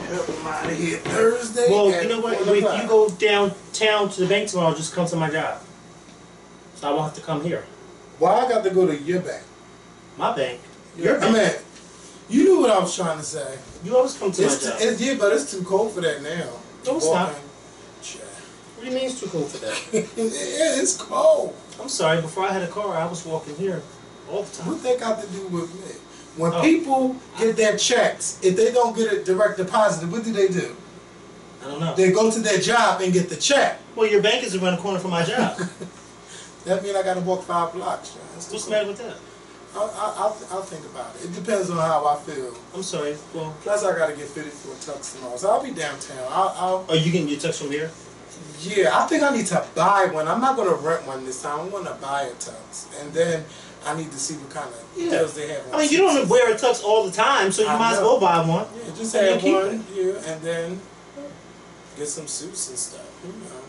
I'm out of here Thursday. Well, you know what? If you go downtown to the bank tomorrow, just come to my job. So I won't have to come here. Why I got to go to your bank? My bank? Your bank. I mean, you knew what I was trying to say. You always come to my job. Yeah, but it's too cold for that now. No, it's not. What do you mean it's too cold for that? Yeah, it's cold. I'm sorry, before I had a car, I was walking here all the time. What that got to do with me? When people get their checks, if they don't get it direct deposited, what do? I don't know. They go to their job and get the check. Well, your bank is around the corner from my job. That means I got to walk 5 blocks. What's the matter with that? I'll think about it. It depends on how I feel. I'm sorry. Well, plus I got to get fitted for a tux tomorrow, so I'll be downtown. Are you getting your tux from here? Yeah, I think I need to buy one. I'm not going to rent one this time. I'm going to buy a tux, and then I need to see what kind of deals they have. I mean, you don't wear a tux all the time, so you might as well buy one. Yeah, just have one here, and then get some suits and stuff. You know.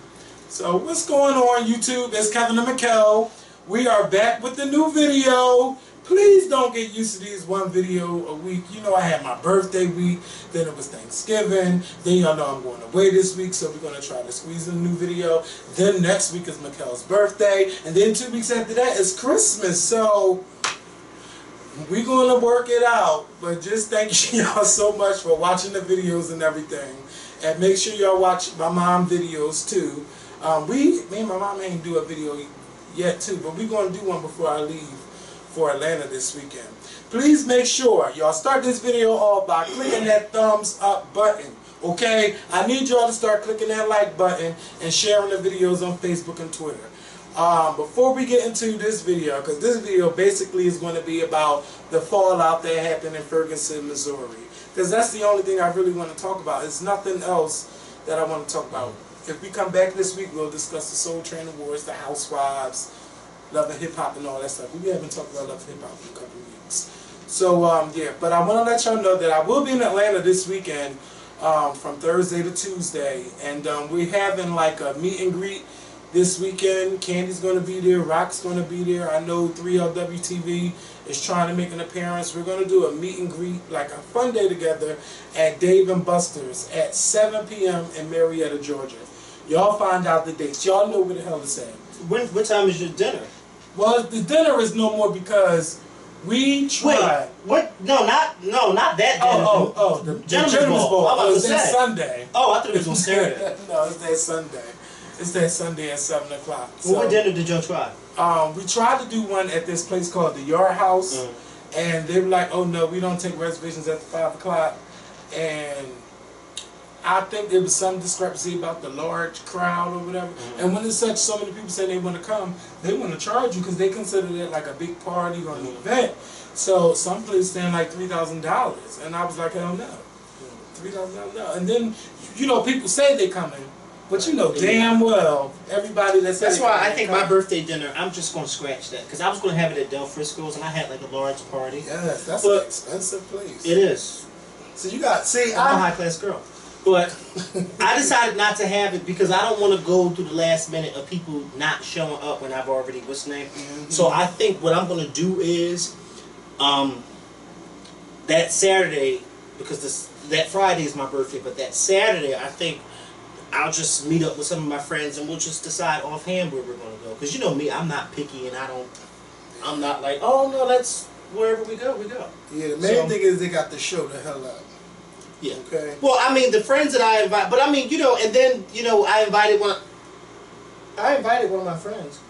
So what's going on, YouTube? It's Kevin and Mikkel. We are back with the new video. Please don't get used to these one video a week. You know I had my birthday week, then it was Thanksgiving, then y'all know I'm going away this week, so we're going to try to squeeze in a new video. Then next week is Mikkel's birthday, and then 2 weeks after that is Christmas. So we're going to work it out. But just thank y'all so much for watching the videos and everything. And make sure y'all watch my mom videos too. Me and my mom ain't do a video yet too, but we're going to do one before I leave for Atlanta this weekend. Please make sure y'all start this video off by clicking that thumbs up button, okay? I need y'all to start clicking that like button and sharing the videos on Facebook and Twitter. Before we get into this video, because this video basically is going to be about the fallout that happened in Ferguson, Missouri, because that's the only thing I really want to talk about. It's nothing else that I want to talk about. If we come back this week, we'll discuss the Soul Train Awards, the Housewives, Love and Hip Hop and all that stuff. We haven't talked about Love and Hip Hop in a couple of weeks. So, yeah, but I want to let y'all know that I will be in Atlanta this weekend from Thursday to Tuesday. And we're having like a meet and greet this weekend. Candy's going to be there. Rock's going to be there. I know 3LWTV is trying to make an appearance. We're going to do a meet and greet, like a fun day together at Dave & Buster's at 7 p.m. in Marietta, Georgia. Y'all find out the dates. Y'all know where the hell it's at. What time is your dinner? Well, the dinner is no more because we tried. Wait, what? No, not that dinner. The Gentleman's Ball. Oh, it's that Sunday. Oh, I thought it was on Saturday. No, it's that Sunday. It's that Sunday at 7 o'clock. Well, what dinner did y'all try? We tried to do one at this place called the Yard House, and they were like, "Oh no, we don't take reservations after 5 o'clock," and I think there was some discrepancy about the large crowd or whatever. And when it's such, so many people say they want to come, they want to charge you because they consider it like a big party or an event. So some places stand like $3,000, and I was like, hell no, $3,000 no. And then, you know, people say they coming, but you know damn well everybody that says. That's why I think my birthday dinner, I'm just gonna scratch that because I was gonna have it at Del Frisco's and I had like a large party. Yes, that's an expensive place. It is. So you got I'm a high class girl. But I decided not to have it because I don't want to go through the last minute of people not showing up when I've already, what's the name? So I think what I'm going to do is that Saturday, because that Friday is my birthday, but that Saturday I think I'll just meet up with some of my friends and we'll just decide offhand where we're going to go. Because you know me, I'm not picky and I'm not like, oh no, let's, wherever we go, we go. Yeah, the main thing is they got to show the hell up. Yeah. Okay. Well, I mean, the friends that I invite, but I mean, you know, and then, you know, I invited one of my friends,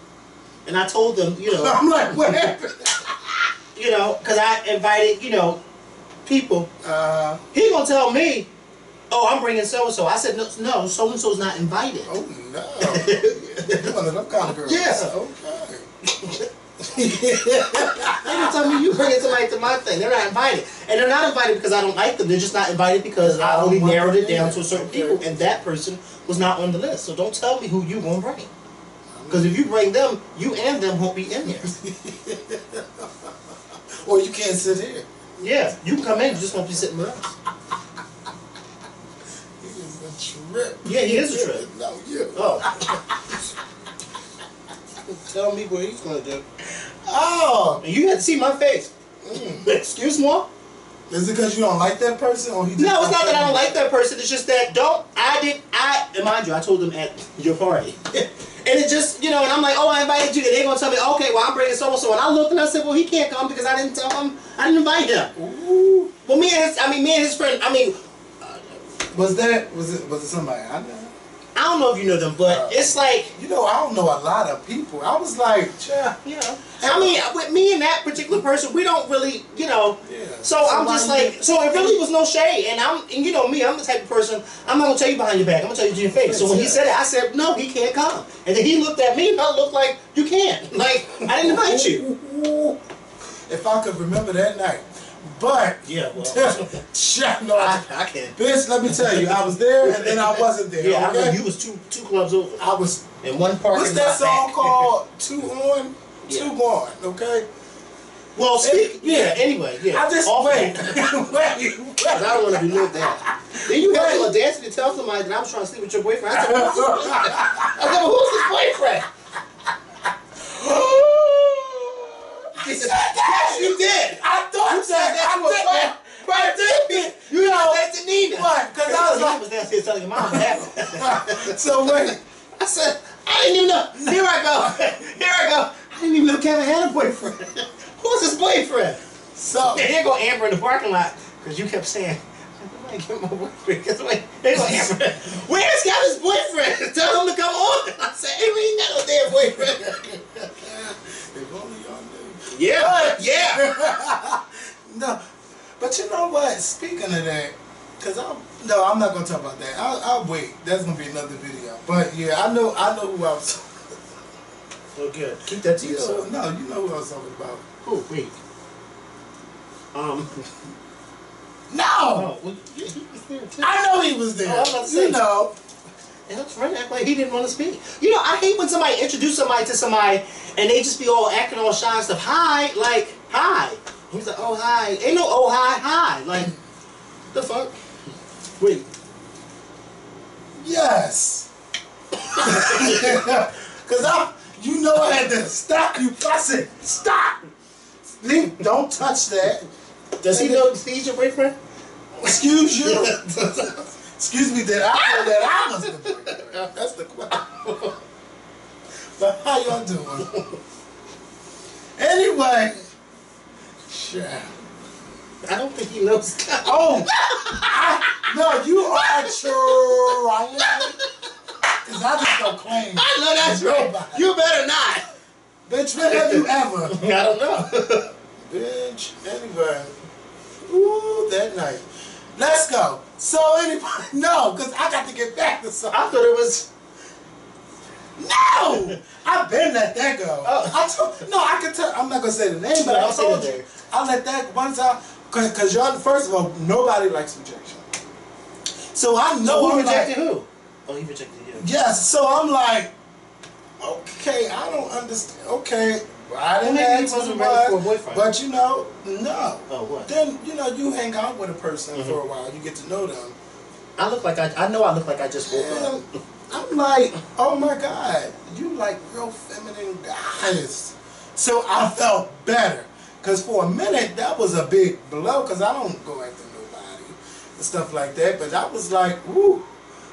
and I told them, you know. I'm like, what happened? You know, because I invited, you know, people. He gonna tell me, oh, I'm bringing so and so. I said, no, so and so's not invited. Oh no. You're one of them kind of girls. Yeah. Okay. They can tell me you bringing somebody to my thing. They're not invited. And they're not invited because I don't like them. They're just not invited because I only narrowed it down to a certain people. And that person was not on the list. So don't tell me who you going to bring. Because if you bring them, you and them won't be in there. Or you can't sit here. Yeah. You can come in, you just won't be sitting with us. He is a trip. Yeah, he is a trip. No, you. Oh. Tell me what he's going to do. Oh! And you had to see my face. Excuse me? Is it because you don't like that person, or he? Just no, it's not that I don't like that person. It's just that and mind you, I told them at your party, and it just, and I'm like, oh, I invited you, and they're gonna tell me, okay, well, I'm bringing so and so, and I looked and I said, well, he can't come because I didn't tell him, I didn't invite him. Ooh. Well, me and his friend, was it somebody I know? I don't know if you know them, but it's like, I don't know a lot of people. I was like, yeah. With me and that particular person, we don't really, Yeah. So I'm just like, so it really was no shade, and you know me, I'm the type of person, I'm not gonna tell you behind your back, I'm gonna tell you to your face. So when he said it, I said, no, he can't come, and then he looked at me and I looked like, you can't, like, I didn't invite you. If I could remember that night. But yeah, well, no, I can't. Bitch, let me tell you, I was there and then I wasn't there. Yeah, okay? I know you was two clubs over. I was in one parking lot. What's that song back. called? Two on, two gone. Okay. Well, anyway, yeah. I just wait. I don't want to relive that. Then you had the audacity to tell somebody that I was trying to sleep with your boyfriend. I said, well, who's his boyfriend? Yes, you did. I thought you said that to a friend. Right there. You know that to Nina. What? Because I was like, I was downstairs telling your mom what happened. So wait. I said, I didn't even know. Here I go. I didn't even know Kevin had a boyfriend. Who's his boyfriend? So and here go Amber in the parking lot because you kept saying, I get my boyfriend. Guess what? There go Amber. Where's Kevin's boyfriend? Tell him to come on. I said, hey, we ain't got no damn boyfriend. If only y'all knew. Yeah, yeah. No, but you know what? Speaking of that, because I'm not gonna talk about that. I'll wait. That's gonna be another video. But yeah, I know who I was. Okay, keep that to yourself. No, you know who I was talking about. Who? Wait. No. Oh, well, he was there too. I know he was there. Oh, I was about to say, you know. And that's friend act like he didn't want to speak. I hate when somebody introduce somebody to somebody and they just be all acting all shy and stuff. Hi, like, hi. He's like, oh, hi. Ain't no, oh, hi. Like, the fuck? Wait. Yes. Because I had to stop you. I said, stop. Don't touch that. Does he know he's your boyfriend? Excuse you. Excuse me, did I know that I was the boyfriend? That's the question. But how y'all doing? Anyway. Sure. I don't think he knows. Oh! No, you are trying. Because I just don't claim. I know that's right. You better not. Bitch, when have you ever? I don't know. Bitch, anyway. Ooh, that night. Let's go. So anybody, no, because I got to get back to something. I thought it was. No! I've been let that go. I can tell, I'm not going to say the name, but I told you. I let that one time, because y'all, first of all, nobody likes rejection. So I know. So who rejected who? Oh, he rejected you. Yes, so I'm like, okay, I don't understand. Okay, I didn't ask wasn't ready for a boyfriend. But no. Oh, what? Then, you hang out with a person for a while, you get to know them. I look like I know I look like I just woke up. I'm like, oh my God, you like real feminine guys. So I felt better. Because for a minute, that was a big blow, because I don't go after nobody and stuff like that. But I was like, woo.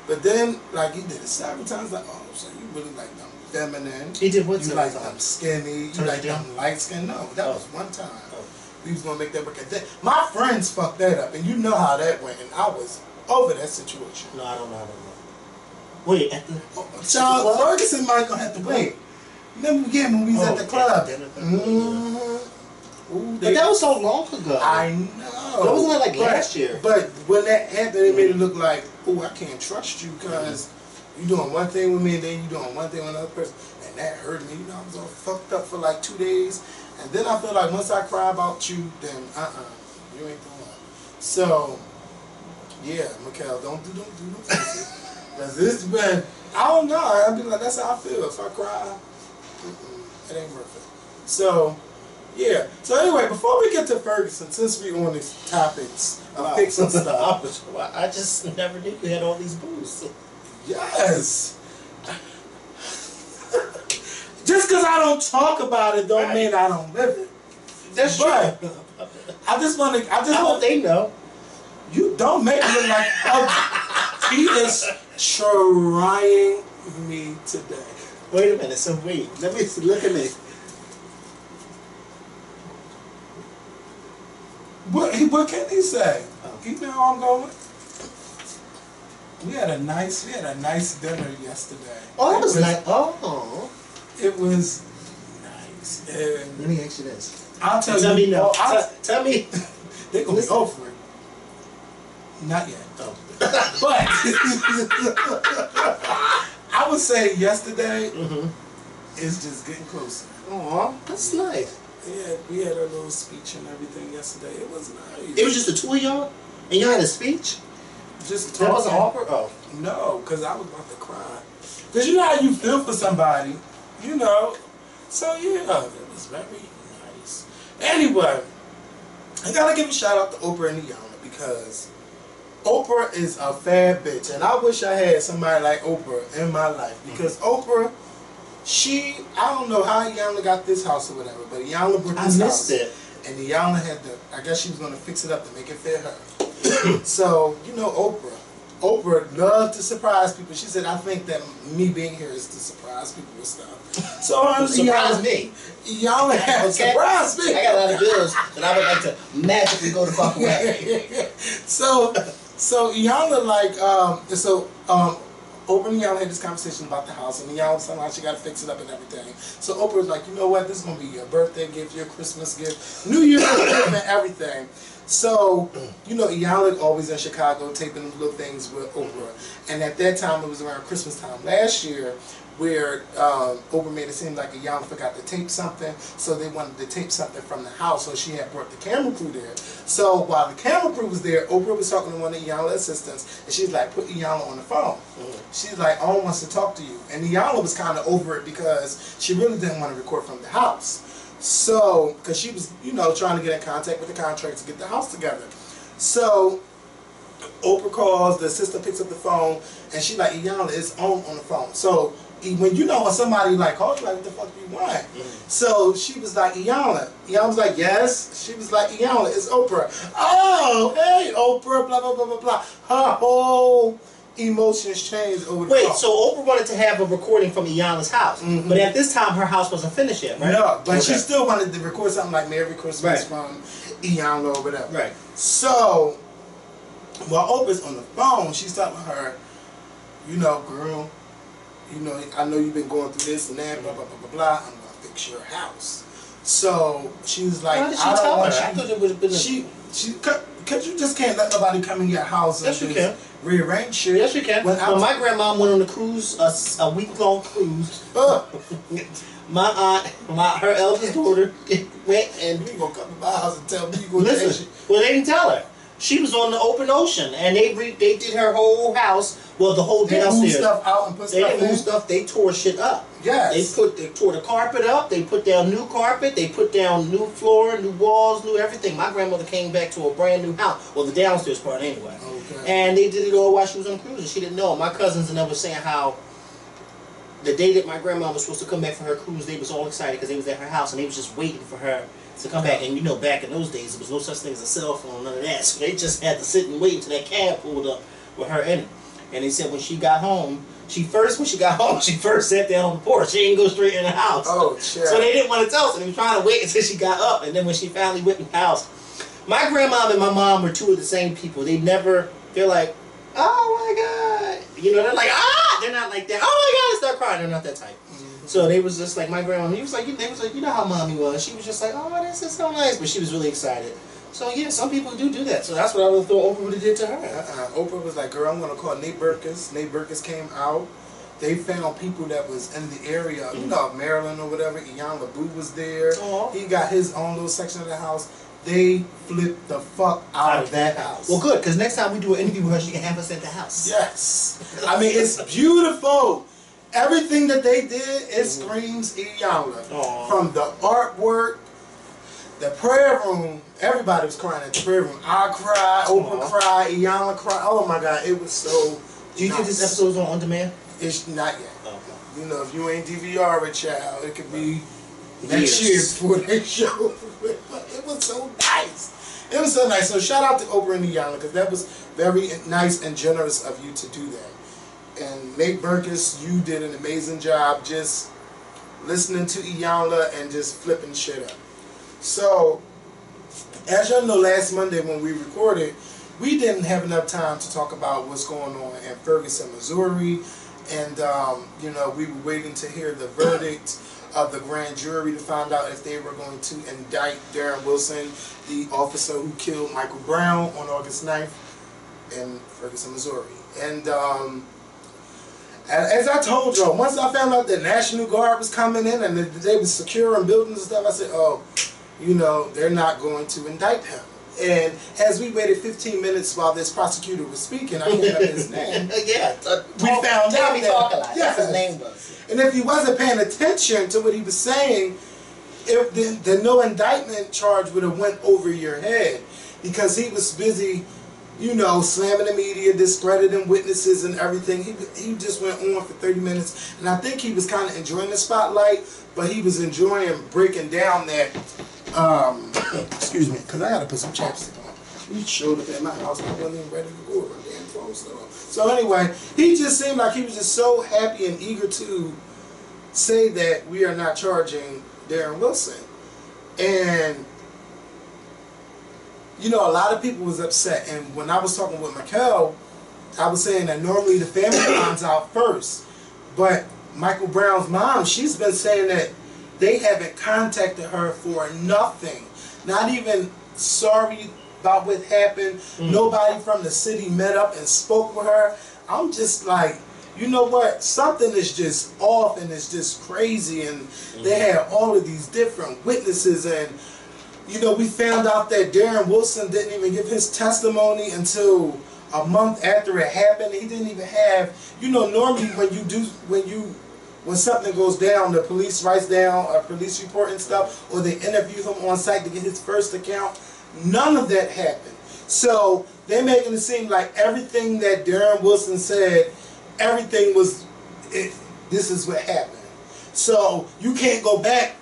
But then, like, he did it several times, like, oh, so you really like them feminine. He did what? You like them skinny. You like them light skin. No, that was one time. We was going to make that work. My friends fucked that up, and you know how that went, and I was over that situation. No, I don't know how that went. Wait, at the Charles Ferguson might gonna have to wait. Remember again when we was at the club? But that was so long ago. I know. That wasn't like last year. But when that happened, it made it look like, oh, I can't trust you because you doing one thing with me and then you doing one thing with another person. And that hurt me. I was all fucked up for like 2 days. And then I feel like once I cry about you, then you ain't the one. So, yeah, Mikhail, don't do this. Because this been, I don't know, I'll be like, that's how I feel. If I cry, it ain't worth it. So, yeah. So anyway, before we get to Ferguson, since we on these topics of fixing stuff. I just never knew you had all these booze. Yes. Just because I don't talk about it don't mean I don't live it. That's true. hope they know. You don't make me look like he is trying me today. Wait a minute. So wait, let me look at me. What can he say? You know how I'm going. We had a nice dinner yesterday. Oh, it was nice. Oh, it was nice. And let me ask you this. I'll tell you. Me no. Tell me. They're gonna go for it. Not yet. Oh. But I would say yesterday is just getting closer. Aw, that's nice. Yeah, we had our little speech and everything yesterday. It was nice. It was just the two of y'all, and y'all had a speech. Just that wasn't awkward. Oh no, because I was about to cry. Because you know how you feel for somebody, you know. So yeah, it was very nice. Anyway, I gotta give a shout out to Oprah and Iyanla because Oprah is a fad bitch, and I wish I had somebody like Oprah in my life because Oprah. I don't know how Iyanla got this house or whatever, but Iyanla bought this house. It. And Iyanla had I guess she was going to fix it up to make it fit her. So, you know Oprah. Oprah loved to surprise people. She said, I think that me being here is to surprise people with stuff. So, surprise me. Iyanla had surprise me. I got a lot of bills that I would like to magically go the fuck away. So Iyanla Oprah and Iyanla had this conversation about the house, and Iyanla was telling her she got to fix it up and everything. So Oprah was like, you know what, this is going to be your birthday gift, your Christmas gift, New Year's gift, and everything. So, you know, Iyanla always in Chicago taping little things with Oprah. And at that time, it was around Christmas time last year, where Oprah made it seem like Iyanla forgot to tape something, so they wanted to tape something from the house, so she had brought the camera crew there. So while the camera crew was there, Oprah was talking to one of Iyanla's assistants, and she's like, put Iyanla on the phone. She's like, Owen wants to talk to you. And Iyanla was kind of over it because she really didn't want to record from the house. So, because she was, you know, trying to get in contact with the contractor to get the house together. So, Oprah calls, the assistant picks up the phone, and she's like, Iyanla, it's on the phone. So, when somebody like calls you, like, what the fuck do you want? So she was like, Iyanla. Iyanla was like, yes. She was like, Iyanla, it's Oprah. Oh, hey, Oprah, blah, blah, blah, blah, blah. Her whole emotions changed over the Wait, phone. so Oprah wanted to have a recording from Iyanla's house. But at this time, her house wasn't finished yet, right? No, but she still wanted to record something like Merry Christmas from Iyanla or whatever. Right. So, while Oprah's on the phone, she's telling her, you know, girl, you know, I know you've been going through this and that, blah, blah, blah, blah, blah. I'm going to fix your house. So, she was like, I don't want you. I thought it would have been because you just can't let nobody come in your house and just rearrange shit. Yes, you can. When my grandma went on a cruise, a week-long cruise, my aunt, her eldest daughter, went and... You going to come to my house and tell me you going to listen, well, they didn't tell her. She was on the open ocean, and they did her whole house. Well, the whole downstairs. They moved stuff out and put stuff in. They didn't move stuff. They tore shit up. Yes. They tore the carpet up. They put down new carpet. They put down new floor, new walls, new everything. My grandmother came back to a brand new house. Well, the downstairs part anyway. Okay. And they did it all while she was on the cruise, and she didn't know. My cousins and them were saying how the day that my grandma was supposed to come back from her cruise, they was all excited because they was at her house, and they was just waiting for her to come back. And you know, back in those days, there was no such thing as a cell phone, none of that. So they just had to sit and wait until that cab pulled up with her in it. And they said when she got home, she first sat down on the porch. She didn't go straight in the house. Oh, shit. So they didn't want to tell her. So they were trying to wait until she got up. And then when she finally went in the house, my grandmom and my mom were two of the same people. They're like, oh my God. You know, they're like, ah! They're not like that. Oh my God, and start crying. They're not that type. So they was just like, my grandma, they was like, you know how mommy was. She was just like, oh, this is so nice. But she was really excited. So yeah, some people do that. So that's what I would have thought Oprah would have did to her. Oprah was like, girl, I'm going to call Nate Berkus. Nate Berkus came out. They found people that was in the area, you know, Maryland or whatever. Iyanla Boo was there. He got his own little section of the house. They flipped the fuck out of that house. Well, good, because next time we do an interview with her, she can have us at the house. Yes. I mean, it's beautiful. Everything that they did, it screams Iyanla. From the artwork, the prayer room, everybody was crying at the prayer room. I cried, Oprah cried, Iyanla cried. Oh my God, it was so Do you think this episode is on demand? It's not yet. Okay. You know, if you ain't DVR it, child, it could be next year before they show. But it was so nice. It was so nice. So shout out to Oprah and Iyanla, because that was very nice and generous of you to do that. And Nate Burgess, you did an amazing job just listening to Iyanla and just flipping shit up. So, as y'all know, last Monday when we recorded, we didn't have enough time to talk about what's going on in Ferguson, Missouri. And, you know, we were waiting to hear the verdict of the grand jury to find out if they were going to indict Darren Wilson, the officer who killed Michael Brown on August 9th in Ferguson, Missouri. And as I told y'all, once I found out that National Guard was coming in and they were securing buildings and stuff, I said, oh, you know, they're not going to indict him. And as we waited 15 minutes while this prosecutor was speaking, I can't remember his name. Yeah, we found out that, yes, his name was. And if he wasn't paying attention to what he was saying, if the no indictment charge would have went over your head, because he was busy, you know, slamming the media, discrediting witnesses and everything. He just went on for 30 minutes, and I think he was kind of enjoying the spotlight, but he was enjoying breaking down that. Excuse me, because I gotta put some chapstick on. He showed up at my house and I wasn't even ready to go over the damn phone still. So anyway, he just seemed like he was just so happy and eager to say that we are not charging Darren Wilson. And you know, a lot of people was upset. And when I was talking with Mikkel, I was saying that normally the family finds out first. But Michael Brown's mom, she's been saying that they haven't contacted her for nothing. Not even sorry about what happened. Nobody from the city met up and spoke with her. I'm just like, you know what? Something is just off and it's just crazy. And they had all of these different witnesses. And, you know, we found out that Darren Wilson didn't even give his testimony until a month after it happened. He didn't even have, you know, normally when something goes down, the police writes down a police report and stuff, or they interview him on site to get his first account. None of that happened. So they're making it seem like everything that Darren Wilson said, everything was, this is what happened. So you can't go back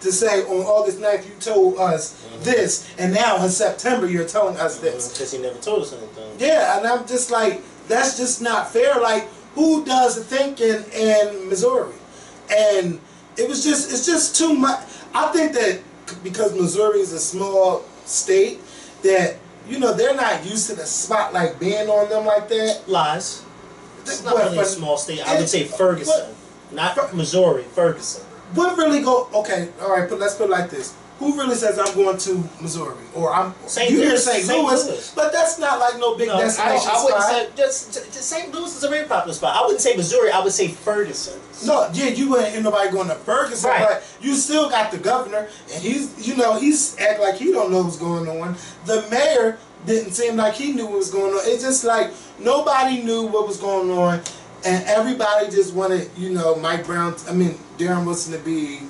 to say on August 9th you told us this, and now in September you're telling us this. Because he never told us anything. Yeah, and I'm just like, that's just not fair. Like, who does the thinking in Missouri? And it's just too much. I think that because Missouri is a small state, that, you know, they're not used to the spotlight being on them like that. Lies. It's not really a small state. I would say Ferguson. Not Missouri, Ferguson. What really okay, all right, let's put it like this. Who really says I'm going to Missouri? Or I'm St. Louis, but that's not like no big destination I wouldn't spot. say, just St. Louis is a very popular spot. I wouldn't say Missouri, I would say Ferguson. No, yeah, you wouldn't hear nobody going to Ferguson, right. But you still got the governor, and he's act like he don't know what's going on. The mayor didn't seem like he knew what was going on. It's just like nobody knew what was going on, and everybody just wanted, you know, Darren Wilson to be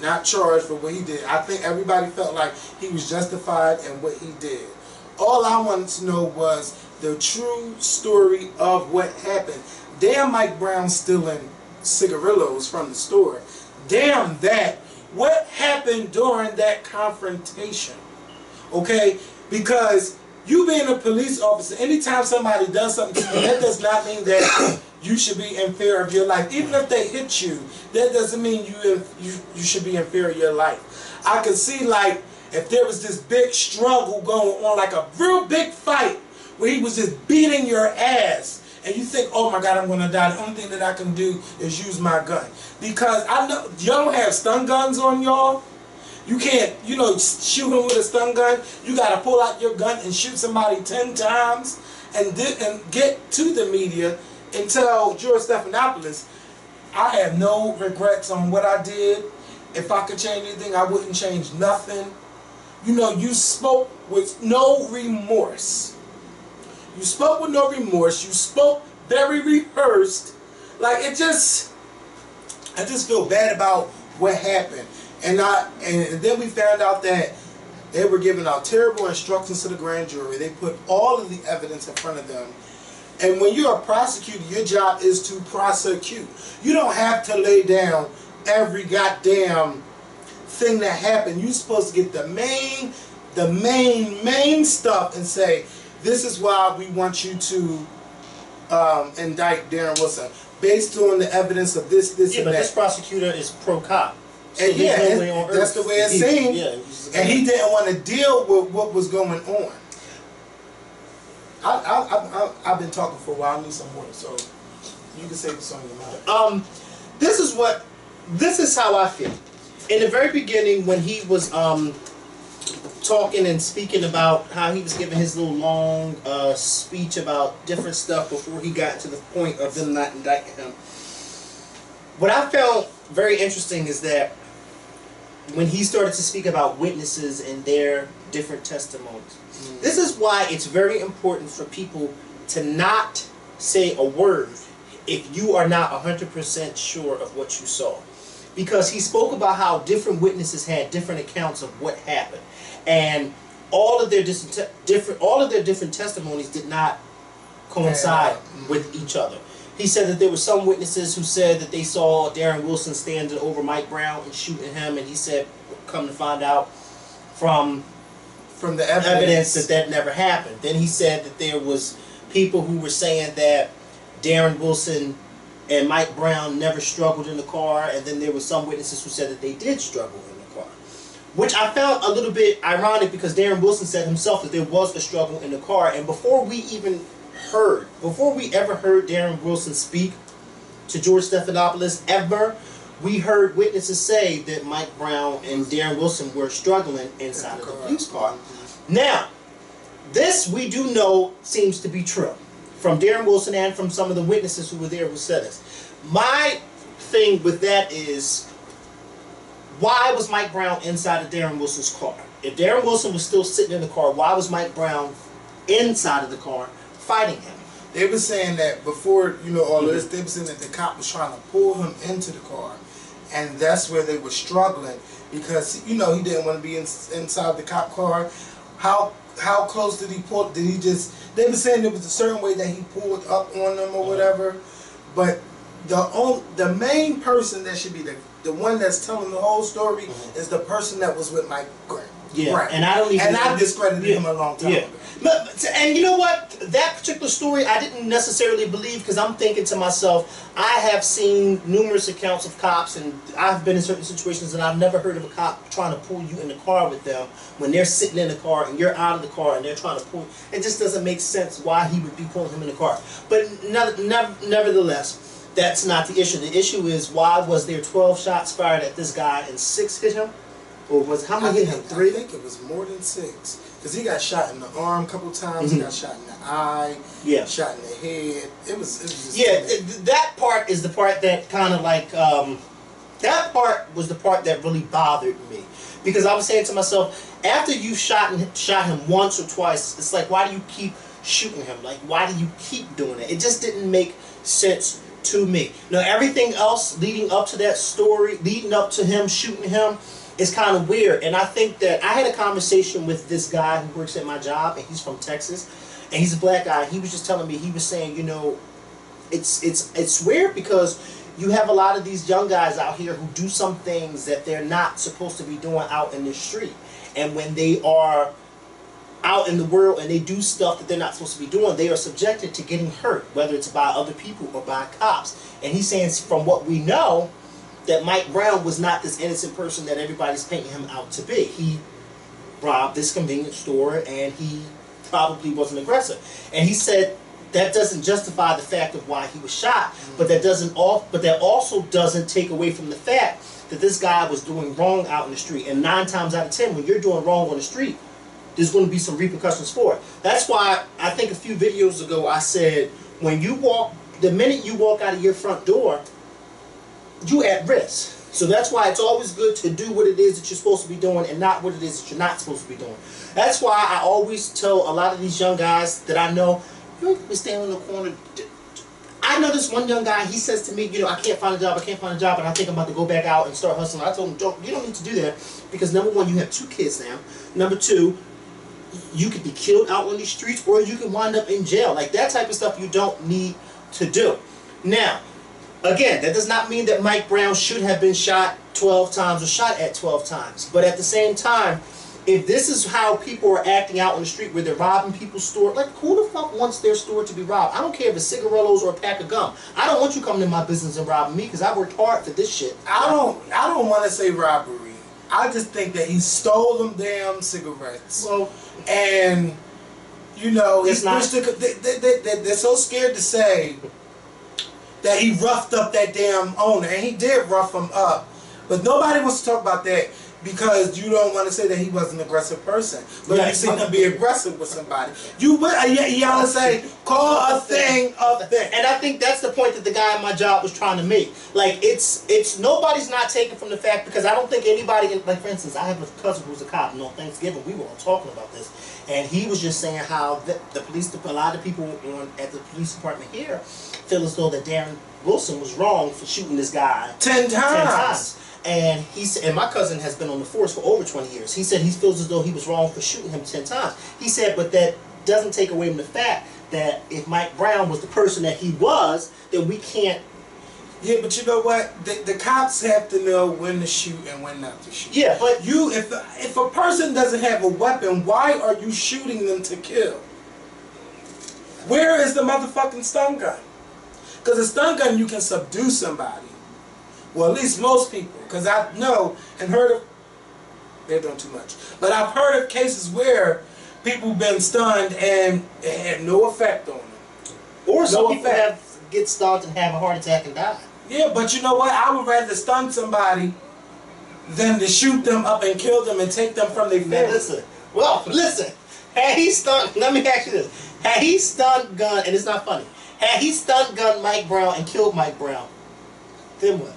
not charged for what he did. I think everybody felt like he was justified in what he did. All I wanted to know was the true story of what happened. Damn, Mike Brown stealing cigarillos from the store. Damn that. What happened during that confrontation? Okay? Because you being a police officer, anytime somebody does something to you, that does not mean that you should be in fear of your life. Even if they hit you, that doesn't mean you should be in fear of your life. I could see, like, if there was this big struggle going on, like a real big fight, where he was just beating your ass, and you think, oh my God, I'm going to die. The only thing that I can do is use my gun. Because I know y'all don't have stun guns on y'all. You can't, you know, shoot him with a stun gun. You got to pull out your gun and shoot somebody 10 times and get to the media and tell George Stephanopoulos, I have no regrets on what I did. If I could change anything, I wouldn't change nothing. You know, you spoke with no remorse. You spoke with no remorse. You spoke very rehearsed. Like, I just feel bad about what happened. And then we found out that they were giving out terrible instructions to the grand jury. They put all of the evidence in front of them. And when you're a prosecutor, your job is to prosecute. You don't have to lay down every goddamn thing that happened. You're supposed to get the main the main stuff and say, this is why we want you to indict Darren Wilson based on the evidence of this, yeah, and but that. this prosecutor is pro-cop. So And yeah, no way on that's earth the way it seemed. Yeah, and he didn't want to deal with what was going on. I've been talking for a while. I need some water, so you can say this on your mind. This is how I feel. In the very beginning, when he was talking and speaking about how he was giving his little long speech about different stuff before he got to the point of them not indicting him, what I found very interesting is that when he started to speak about witnesses and their different testimonies, this is why it's very important for people to not say a word if you are not 100% sure of what you saw. Because he spoke about how different witnesses had different accounts of what happened, and all of their different testimonies did not coincide with each other. He said that there were some witnesses who said that they saw Darren Wilson standing over Mike Brown and shooting him, and he said, come to find out from the evidence that never happened. Then he said that there was people who were saying that Darren Wilson and Mike Brown never struggled in the car, and then there were some witnesses who said that they did struggle in the car. Which I found a little bit ironic, because Darren Wilson said himself that there was a struggle in the car, and before we ever heard Darren Wilson speak to George Stephanopoulos ever, we heard witnesses say that Mike Brown and Darren Wilson were struggling inside of the police car. Now, this we do know seems to be true from Darren Wilson and from some of the witnesses who were there who said this. My thing with that is, why was Mike Brown inside of Darren Wilson's car? If Darren Wilson was still sitting in the car, why was Mike Brown inside of the car fighting him? They were saying that before, all of this, they were saying that the cop was trying to pull him into the car. And that's where they were struggling, because, he didn't want to be inside the cop car. How close did he pull? Did he just... They were saying there was a certain way that he pulled up on them or whatever. But the main person that should be the one that's telling the whole story is the person that was with Mike Grant. Yeah, right. And I discredited him a long time ago. And you know what? That particular story I didn't necessarily believe, because I'm thinking to myself, I have seen numerous accounts of cops, and I've been in certain situations, and I've never heard of a cop trying to pull you in the car with them when they're sitting in the car and you're out of the car and they're trying to pull. It just doesn't make sense why he would be pulling him in the car. But nevertheless, that's not the issue. The issue is, why was there 12 shots fired at this guy and 6 hit him? Or how many hit him? 3? I think it was more than 6. Because he got shot in the arm a couple times, he got shot in the eye, shot in the head. It was just... Yeah, that part is the part that kind of like... that part was the part that really bothered me. Because I was saying to myself, after you shot him once or twice, it's like, why do you keep shooting him? Like, why do you keep doing it? It just didn't make sense to me. Now, everything else leading up to that story, leading up to him shooting him, is kind of weird. And I think that I had a conversation with this guy who works at my job, and he's from Texas, and he's a black guy. He was just telling me, he was saying, it's weird, because you have a lot of these young guys out here who do some things that they're not supposed to be doing out in the street. And when they are out in the world and they do stuff that they're not supposed to be doing, they are subjected to getting hurt, whether it's by other people or by cops. And he's saying, from what we know, that Mike Brown was not this innocent person that everybody's painting him out to be. He robbed this convenience store, and he probably was an aggressor. And he said that doesn't justify the fact of why he was shot, but that also doesn't take away from the fact that this guy was doing wrong out in the street. And 9 times out of 10, when you're doing wrong on the street, there's going to be some repercussions for it. That's why I think a few videos ago I said, the minute you walk out of your front door, you at risk. So that's why it's always good to do what it is that you're supposed to be doing and not what it is that you're not supposed to be doing. That's why I always tell a lot of these young guys that I know, you don't be standing in the corner. I know this one young guy, he says to me, I can't find a job, and I think I'm about to go back out and start hustling. I told him, you don't need to do that, because number one, you have 2 kids now. Number 2, you could be killed out on these streets, or you can wind up in jail. Like, that type of stuff you don't need to do. Now, again, that does not mean that Mike Brown should have been shot 12 times or shot at 12 times. But at the same time, if this is how people are acting out on the street where they're robbing people's store, like who the fuck wants their store to be robbed? I don't care if it's cigarillos or a pack of gum. I don't want you coming in my business and robbing me because I worked hard for this shit. I don't want to say robbery. I just think that he stole them damn cigarettes. Well, and you know, it's not. They're so scared to say that he roughed up that damn owner, and he did rough him up. But nobody wants to talk about that because you don't want to say that he was an aggressive person. But Yeah, you seen him be aggressive with somebody. You y'all say, call a thing a thing. And I think that's the point that the guy at my job was trying to make. Like, it's nobody's not taken from the fact, because I don't think anybody, like for instance, I have a cousin who's a cop, and on Thanksgiving we were all talking about this. And he was just saying how the police, a lot of people at the police department here feel as though that Darren Wilson was wrong for shooting this guy 10 times. And he said, and my cousin has been on the force for over 20 years. He said he feels as though he was wrong for shooting him 10 times. He said, but that doesn't take away from the fact that if Mike Brown was the person that he was, then we can't. Yeah, but you know what? The cops have to know when to shoot and when not to shoot. Yeah, but if a person doesn't have a weapon, why are you shooting them to kill? Where is the motherfucking stun gun? Because a stun gun, you can subdue somebody. Well, at least most people. Because I know and heard of, they're doing too much, but I've heard of cases where people have been stunned and it had no effect on them. Or some people get stunned and have a heart attack and die. Yeah, but you know what? I would rather stun somebody than to shoot them up and kill them and take them from their family. Listen. Had he stunned, let me ask you this. Had he stunned gun, and it's not funny, had he stunned gun Mike Brown and killed Mike Brown, then what?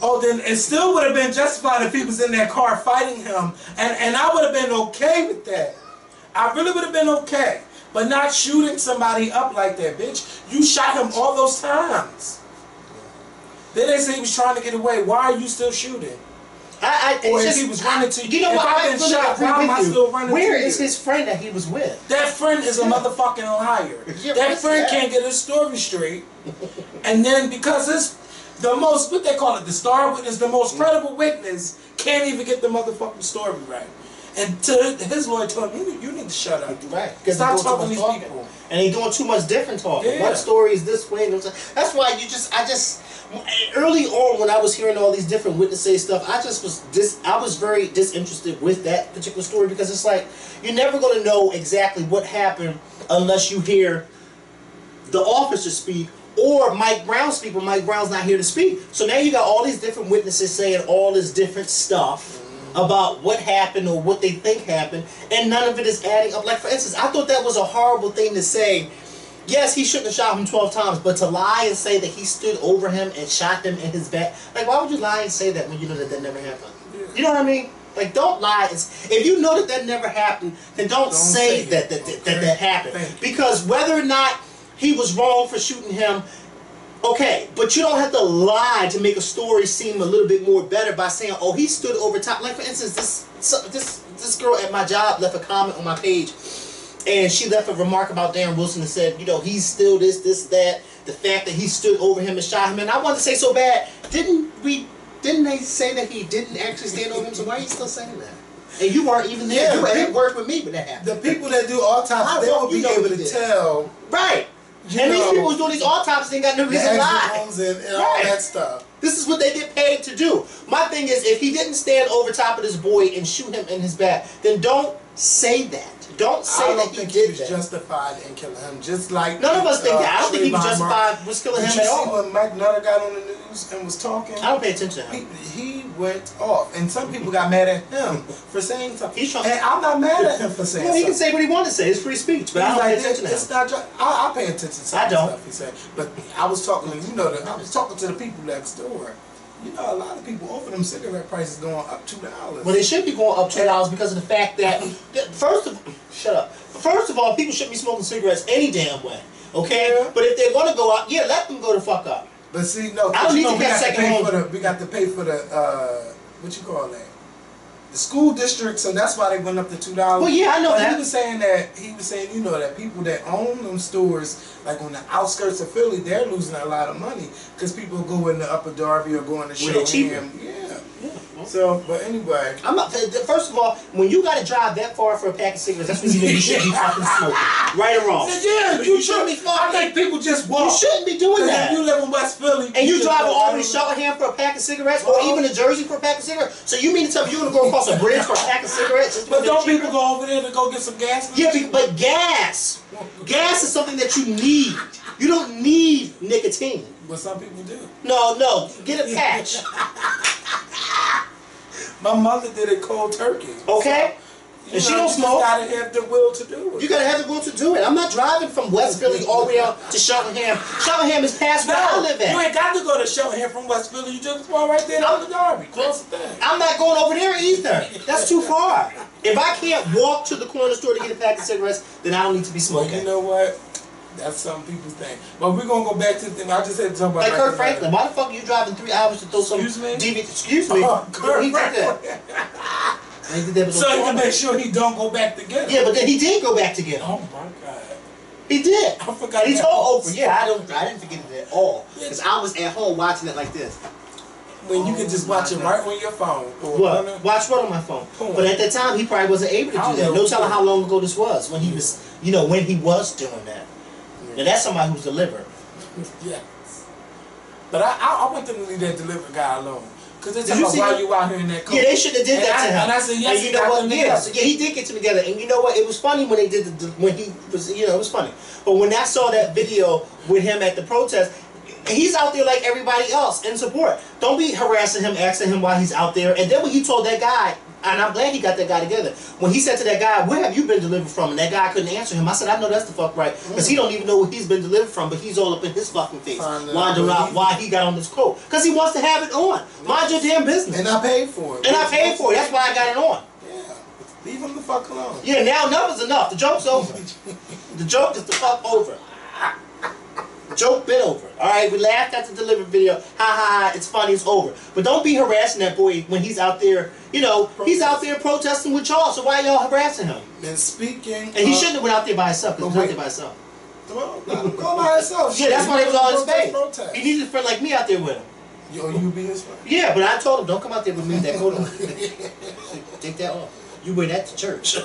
Oh, then it still would have been justified if he was in that car fighting him. And I would have been okay with that. I really would have been okay. But not shooting somebody up like that, bitch. You shot him all those times. Then they say he was trying to get away. Why are you still shooting? Or if he was running to you. You know if what? I've been shot, why am I still running to you? Where is his friend that he was with? That friend is a motherfucking liar. That friend can't get his story straight. And then because it's the most, what they call it, the star witness, the most credible witness, can't even get the motherfucking story right. And to his lawyer told him, you need to shut up. Right. Stop talking to these people. And they doing too much different talking. Yeah. One story is this way. And that's why early on when I was hearing all these different witnesses stuff, I was very disinterested with that particular story, because it's like, you're never going to know exactly what happened unless you hear the officer speak or Mike Brown speak, but Mike Brown's not here to speak. So now you got all these different witnesses saying all this different stuff about what happened or what they think happened, and none of it is adding up. Like, for instance, I thought that was a horrible thing to say. Yes, he shouldn't have shot him 12 times, but to lie and say that he stood over him and shot him in his back, like, why would you lie and say that when you know that never happened? Yeah. You know what I mean? Like, don't lie. If you know that never happened, then don't say that happened. Because whether or not he was wrong for shooting him, okay, but you don't have to lie to make a story seem a little bit more better by saying, oh, he stood over top. Like, for instance, this girl at my job left a comment on my page, and she left a remark about Darren Wilson and said, you know, he's still this, that, the fact that he stood over him and shot him. And I wanted to say so bad, didn't they say that he didn't actually stand over him? So why are you still saying that? And you weren't even there. You had worked with me when that happened. The people that do autopsies, they will be able to tell. Right. And these people who's doing these autopsies ain't got no reason to lie. And all that stuff. This is what they get paid to do. My thing is, if he didn't stand over top of this boy and shoot him in his back, then don't say that. Don't say that he did that. I don't think he was justified in killing him. Just like none of us think that. I don't think he was justified with killing him at all. Did you see when Mike Nutter got on the news and was talking? I don't pay attention to him. He went off, and some people got mad at him for saying something. And I'm not mad at him for saying something. He can say what he wants to say. It's free speech. But I don't pay attention to him. I pay attention to some stuff he said. But I was talking, I was talking to the people next door. You know, a lot of people offer them cigarette prices going up $2. Well, they should be going up $2 because of the fact that, first of all, people shouldn't be smoking cigarettes any damn way, okay? Yeah. But if they're going to go up, yeah, let them go the fuck up. But see, no, I don't need to get second home. We got to pay for the, what you call that? The school district, so that's why they went up to $2. Well, yeah, I know that. He was saying, you know, that people that own them stores, like on the outskirts of Philly, they're losing a lot of money because people go in the Upper Darby or go in the Showham. Cheaper. Yeah. So, but anyway, I'm not. First of all, when you got to drive that far for a pack of cigarettes, that's when you know you shouldn't be fucking smoking. Right or wrong? Yeah, you shouldn't be smoking. I think people just walk. You shouldn't be doing that. If you live in West Philly and you driving all the way to Cheltenham for a pack of cigarettes, or even to Jersey for a pack of cigarettes. So you mean to tell me you're gonna go across a bridge for a pack of cigarettes? But don't people go over there to go get some gas? Yeah, but gas is something that you need. You don't need nicotine. But some people do. No, get a patch. My mother did it cold turkey. Okay. So, and she don't smoke. You gotta have the will to do it. You gotta have the will to do it. I'm not driving from West Philly all the way out to Cheltenham. Cheltenham is past where I live at. You ain't got to go to Cheltenham from West Philly. You just go right there down the Derby. Close the thing. I'm not going over there either. That's too far. If I can't walk to the corner store to get a pack of cigarettes, then I don't need to be smoking. Well, you know what? That's some people's thing. But we're gonna go back to the thing. I just had to talk about like Kirk Franklin. Why the fuck are you driving 3 hours to throw some DVD? Excuse me. Kirk he did that. He did that so he can make sure he don't go back to get him. Yeah, but then he did go back to get him. Oh my God. He did. I forgot. And he told Oprah, yeah, I didn't forget it at all. Because I was at home watching it like this. When you can just watch it right on your phone. What? Watch what on my phone? But at that time, he probably wasn't able to do that. No telling how long ago this was. When he was, when he was doing that. Now that's somebody who's delivered. Yes. But I want them to leave that delivery guy alone. Because they're talking about why you out here in that coat. Yeah, they should have did that to him. And I said, yes, and you know what? Yeah, so he did get them together. And you know what? It was funny when they did when he was, it was funny. But when I saw that video with him at the protest, he's out there like everybody else in support. Don't be harassing him, asking him why he's out there. And then when he told that guy, and I'm glad he got that guy together, when he said to that guy, where have you been delivered from? And that guy couldn't answer him. I said, I know that's the fuck right. Because he don't even know where he's been delivered from, but he's all up in his fucking face. Wondering out why he got on this coat. Because he wants to have it on. Mind your damn business. And I paid for it. And I paid for it. That's why I got it on. Yeah. Leave him the fuck alone. Yeah, now enough is enough. The joke's over. The joke is the fuck over. The joke been over. Alright, we laughed at the delivery video. Ha ha ha, it's funny, it's over. But don't be harassing that boy when he's out there, he's out there protesting with y'all, so why y'all harassing him? And speaking And he shouldn't have went out there by himself, because he was out there by himself. Well, let him go by himself. Yeah, that's why they was all in his face. He needed a friend like me out there with him. You be his friend? Yeah, but I told him, don't come out there with me with that coat on. Take that off. You wear that to church.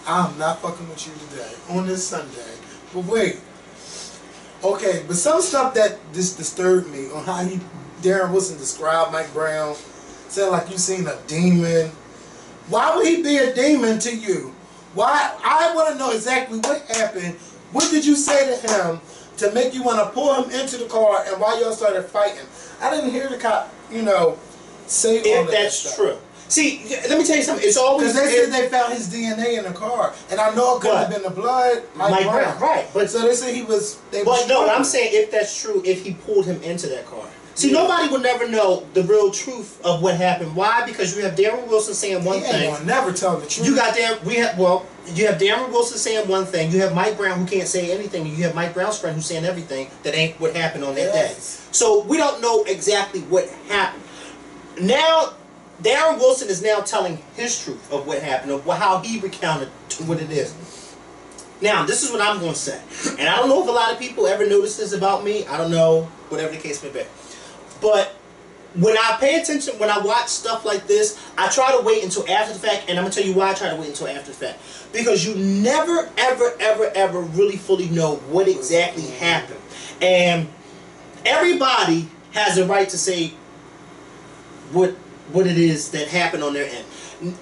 I'm not fucking with you today, on this Sunday. But wait. Okay, but some stuff that just disturbed me on how Darren Wilson described Mike Brown, said like you seen a demon. Why would he be a demon to you? Why? I want to know exactly what happened. What did you say to him to make you want to pull him into the car and why y'all started fighting? I didn't hear the cop, say all if that's true. See, let me tell you something. It's always because they said they found his DNA in the car, and I know it could have been the blood. Mike Brown, right? But so they said he was. But no, I'm saying if that's true, if he pulled him into that car. See, nobody will never know the real truth of what happened. Why? Because you have Darren Wilson saying one thing. He never tell the truth. You got you have Darren Wilson saying one thing. You have Mike Brown who can't say anything. And you have Mike Brown's friend who's saying everything that ain't what happened on that day. So we don't know exactly what happened. Now, Darren Wilson is now telling his truth of what happened, of how he recounted to what it is. Now, this is what I'm going to say. And I don't know if a lot of people ever notice this about me. I don't know, whatever the case may be. But when I pay attention, when I watch stuff like this, I try to wait until after the fact. And I'm going to tell you why I try to wait until after the fact. Because you never, ever, ever, ever really fully know what exactly happened. And everybody has a right to say what it is that happened on their end.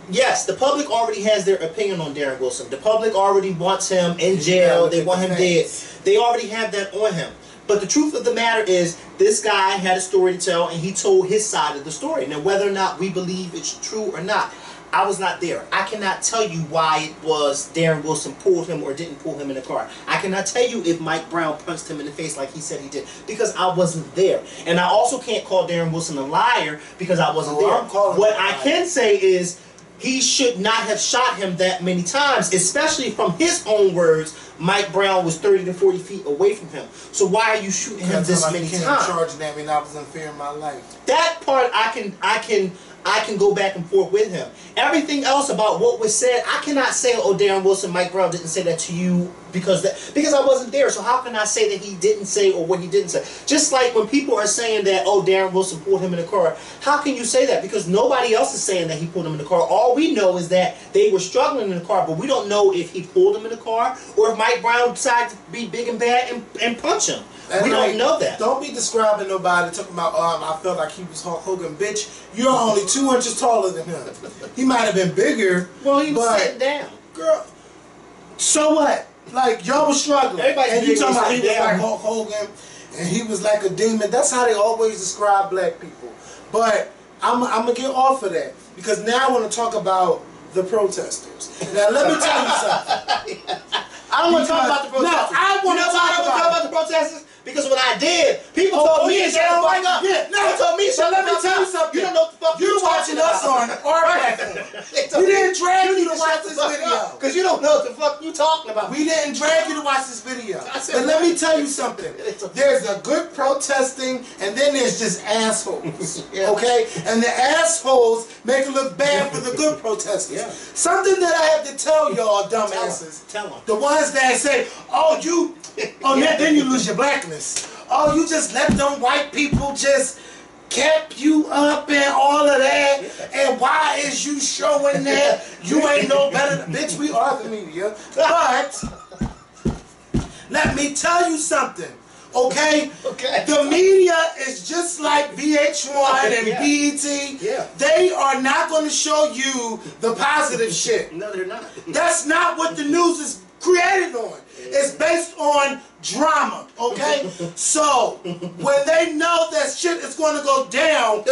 Yes, the public already has their opinion on Darren Wilson. The public already wants him in jail. They want him dead. They already have that on him. But the truth of the matter is, this guy had a story to tell, and he told his side of the story. Now, whether or not we believe it's true or not, I was not there. I cannot tell you why it was Darren Wilson pulled him or didn't pull him in the car. I cannot tell you if Mike Brown punched him in the face like he said he did, because I wasn't there. And I also can't call Darren Wilson a liar because I wasn't there. What I can say is, he should not have shot him that many times, especially from his own words. Mike Brown was 30 to 40 feet away from him. So why are you shooting him this many times? Charging at me and I was in fear of my life. That part I can I can go back and forth with him. Everything else about what was said, I cannot say, oh, Darren Wilson, Mike Brown didn't say that to you because I wasn't there. So how can I say that he didn't say or what he didn't say? Just like when people are saying that, oh, Darren Wilson pulled him in the car. How can you say that? Because nobody else is saying that he pulled him in the car. All we know is that they were struggling in the car, but we don't know if he pulled him in the car or if Mike Brown decided to be big and bad and punch him. And we don't know that. Don't be describing nobody talking about, I felt like he was Hulk Hogan. Bitch, you're only 2 inches taller than him. He might have been bigger. Well, he was sitting down. Girl, so what? Like, y'all was struggling. And you talking about he was like Hulk Hogan and he was like a demon. That's how they always describe black people. But I'm going to get off of that because now I want to talk about the protesters. Now, let me tell you something. I don't want to talk about the protesters. No, I want to talk about the protesters because when I did, people told me to shut the fuck up. People told me to shut the fuck up. Let me tell you something. You don't know what the fuck you're watching us on our platform. We didn't drag you to watch this video. Because you don't know what the fuck you talking about. We didn't drag you to watch this video. But let me tell you something. There's a good protesting and then there's just assholes. Okay? And the assholes make it look bad for the good protesters. Yeah. Something that I have to tell y'all dumbasses. Tell them. The ones that say, oh, then you lose your blackness. Oh, you just let them white people just kept you up and all of that. And why is you showing that you ain't no better than... Bitch, we are the media. But let me tell you something. Okay? The media is just like VH1 and BET. Yeah. They are not going to show you the positive shit. No, they're not. That's not what the news is created on. It's based on drama, okay? So, when they know that shit is going to go down,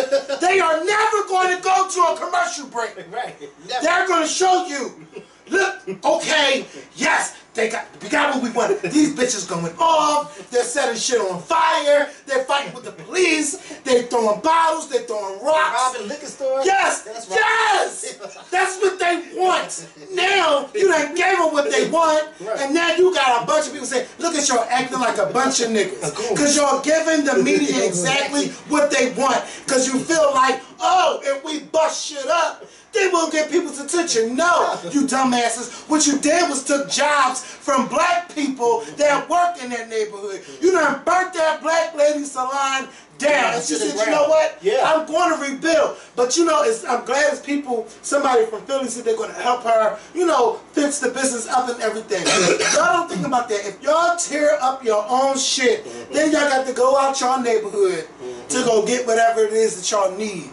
they are never going to go to a commercial break. Right. They're going to show you, look, okay, yes, we got what we wanted. These bitches going off. They're setting shit on fire. They're fighting with the police. They're throwing bottles. They're throwing rocks. Robbing liquor stores. Yes, That's right. yes. That's what they want. Now you done gave them what they want, and now you got a bunch of people saying, "Look at y'all acting like a bunch of niggas," because y'all giving the media exactly what they want. Because you feel like, oh, if we bust shit up, they won't get people's attention. No, you dumbasses. What you did was took jobs from black people that work in that neighborhood. You done burnt that black lady salon down. And she said, you know what? I'm going to rebuild. But you know, I'm glad it's people, somebody from Philly said they're going to help her, you know, fix the business up and everything. Y'all don't think about that. If y'all tear up your own shit, then y'all got to go out your neighborhood to go get whatever it is that y'all need.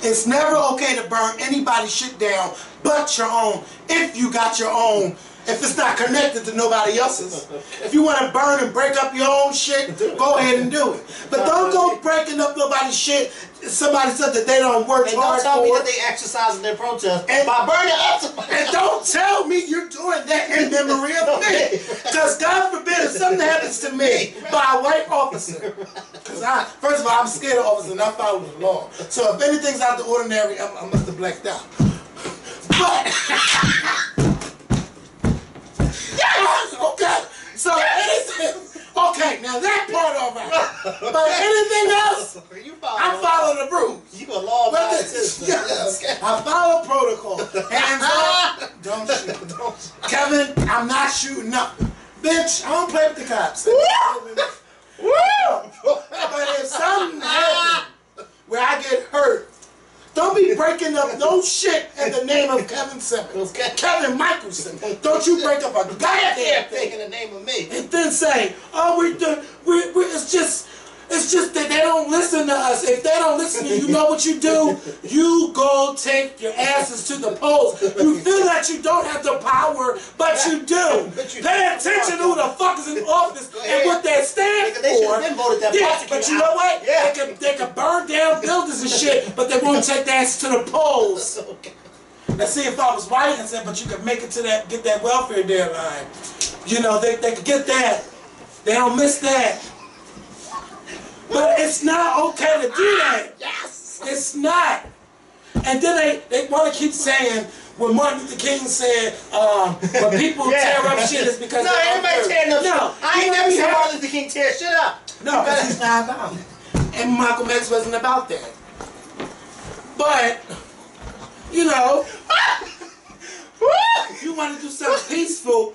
It's never okay to burn anybody's shit down but your own, if you got your own, if it's not connected to nobody else's. If you want to burn and break up your own shit, go ahead and do it. But don't go breaking up nobody's shit. Somebody said that they don't work hard for. And don't tell me that they exercise in their protest by burning up somebody. And don't tell me you're doing that in memory of me. Because God forbid if something happens to me by a white officer. Because first of all, I'm scared of officers and I follow the law. So if anything's out of the ordinary, I must have blacked out. But yes, okay. So anything, okay, now that part all right. But anything else, I follow the rules. You a law yes, I follow protocol. Hands up, don't shoot. Don't shoot. Kevin, I'm not shooting up. Bitch, I don't play with the cops. But if something happens where I get hurt, don't be breaking up no shit in the name of Kevin Simmons. Kevin Michelson. Don't you break up a goddamn thing in the name of me. and then say, oh, it's just that they don't listen to us. If they don't listen to you, know what you do? You go take your asses to the polls. You feel that you don't have the power, but you do. Pay attention to who the fuck is in office and what they stand for. Yeah, but you know what? They can burn down buildings and shit, but they won't take their ass to the polls. Let's see if I was right and said, but you can make it to that, get that welfare deadline. You know, they can get that. They don't miss that. But it's not okay to do that. Yes. It's not. And then they want to keep saying, when Martin Luther King said, when people tear up shit, it's because no, everybody tearing up shit. I ain't never seen Martin Luther King tear shit up. No, because he's not about it. And Malcolm X wasn't about that. But, you know, you want to do something peaceful,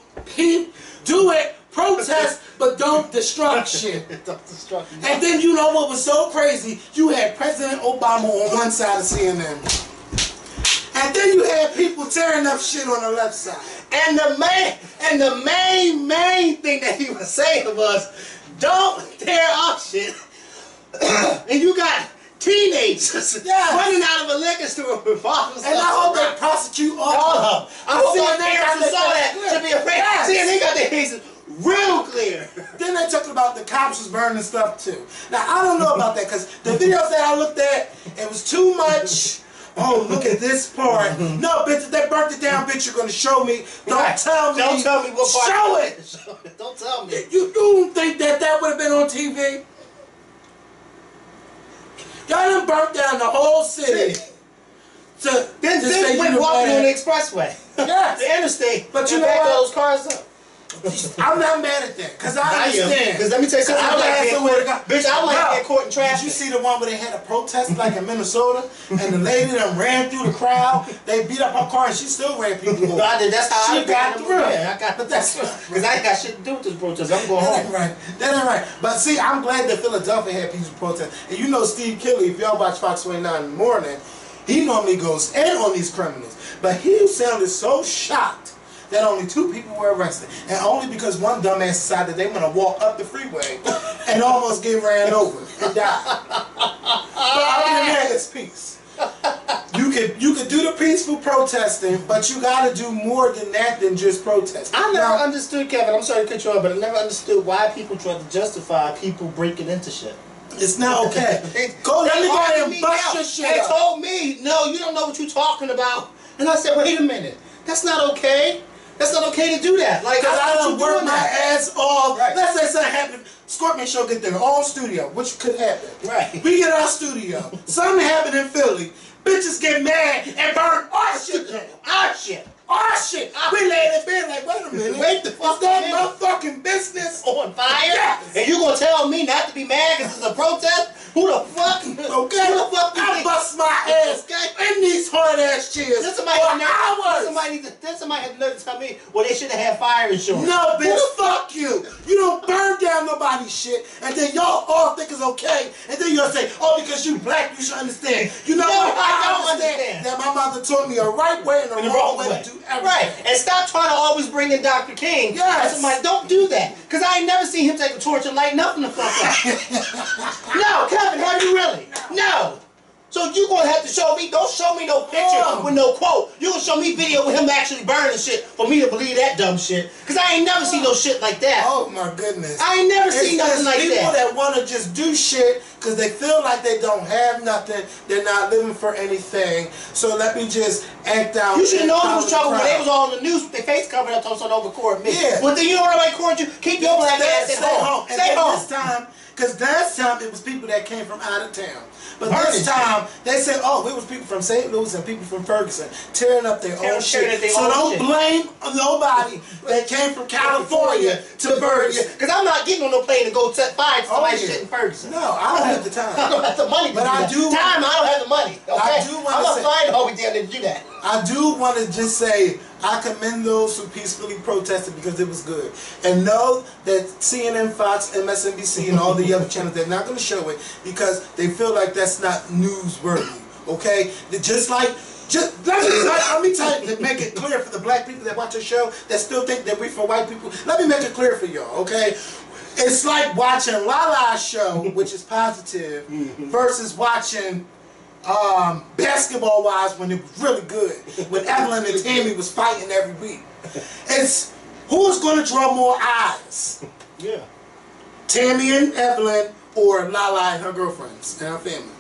do it, protest, but don't destruct shit. And then you know what was so crazy? You had President Obama on one side of CNN. And then you had people tearing up shit on the left side. And the main thing that he was saying was, don't tear up shit. And you got teenagers running out of a liquor store with bottles. And I hope they prosecute all of them. I hope the parents saw that to be afraid. See, and they got their cases real clear. Then they talking about the cops was burning stuff too. Now I don't know about that because the videos that I looked at, it was too much. Oh, look at this part. No, bitch, if they burnt it down, bitch, you're gonna show me. Don't tell me. Don't tell me what part. Show it. Don't tell me. You don't think that would have been on TV? Y'all done burnt down the whole city. Then went walking on the expressway. Yes. The interstate. But you know what? Those cars up. I'm not mad at that, because I understand. Because let me tell you something, bitch, I like getting caught in traffic. Did you see the one where they had a protest like in Minnesota, and the lady that ran through the crowd, they beat up her car, and she still ran people over. I did, that's how she got through. Yeah, I got, but that's because I ain't got shit to do with this protest. I'm going home. That ain't right. But see, I'm glad that Philadelphia had peaceful protest. And you know Steve Kelly, if y'all watch Fox 29 in the morning, he normally goes in on these criminals. But he sounded so shocked that only 2 people were arrested. And only because one dumbass decided they want to walk up the freeway and almost get ran over and die. But other than that, it's peace. You could do the peaceful protesting, but you got to do more than that than just protesting. I never understood, Kevin, I'm sorry to cut you off, but I never understood why people try to justify people breaking into shit. It's not okay. Let me go ahead and bust your shit They up. told me, no, you don't know what you're talking about. And I said, wait a minute. That's not okay. That's not okay to do that. Like, because I done worked my ass off. Right. Let's say something happened. Scorpion Show get their own studio, which could happen. Right. We get our studio. Something happened in Philly. Bitches get mad and burn our shit down. Our shit. Our shit. We lay in bed like, wait a minute. Wait the fuck is that motherfucking business on fire? Yes. And you gonna tell me not to be mad because it's a protest? Who the fuck? Okay. Who the fuck I bust my ass in these hard ass chairs then for hours. Somebody had to learn to tell me, well, they should have had fire insurance. No, bitch, fuck you. You don't burn down nobody's shit, and then y'all all think it's okay, and then you'll say, oh, because you black, you should understand. You know what? I don't understand that my mother taught me a right way and a wrong way to do everything. Right, and stop trying to always bring in Dr. King. Yes. Somebody, don't do that, because I ain't never seen him take a torch and light nothing the fuck up. No, Kevin, have you really? No. So you gonna have to show me, don't show me no picture with no quote. You gonna show me video with him actually burning shit for me to believe that dumb shit. Cause I ain't never seen no shit like that. Oh my goodness. I ain't never seen nothing like that. People that wanna just do shit cause they feel like they don't have nothing, they're not living for anything. So let me just act out. You should have known it was trouble when they was all in the news with their face covered up so don't record me. Yeah. Well then you know nobody record you, keep your black ass at home. Stay home. This time, cause last time it was people that came from out of town. But this time, they said, oh, it was people from St. Louis and people from Ferguson tearing up their own shit. So don't blame nobody that came from California to Ferguson. Because I'm not getting on no plane to go set fire to somebody's shit in Ferguson. No, I don't have the time. I don't have the money to but do that. I don't have the money. Okay? I do want to say, I'm not flying over there to do that. I do want to just say, I commend those who peacefully protested because it was good. And know that CNN, Fox, MSNBC, and all the other channels, they're not going to show it because they feel like that's not newsworthy. Okay? Let me tell you, to make it clear for the black people that watch the show that still think that we're for white people, let me make it clear for y'all, okay? It's like watching Lala's show, which is positive, versus watching Basketball Wives when it was really good, when Evelyn and Tammy was fighting every week. It's who's going to draw more eyes? Yeah. Tammy and Evelyn or Lala and her girlfriends and her family.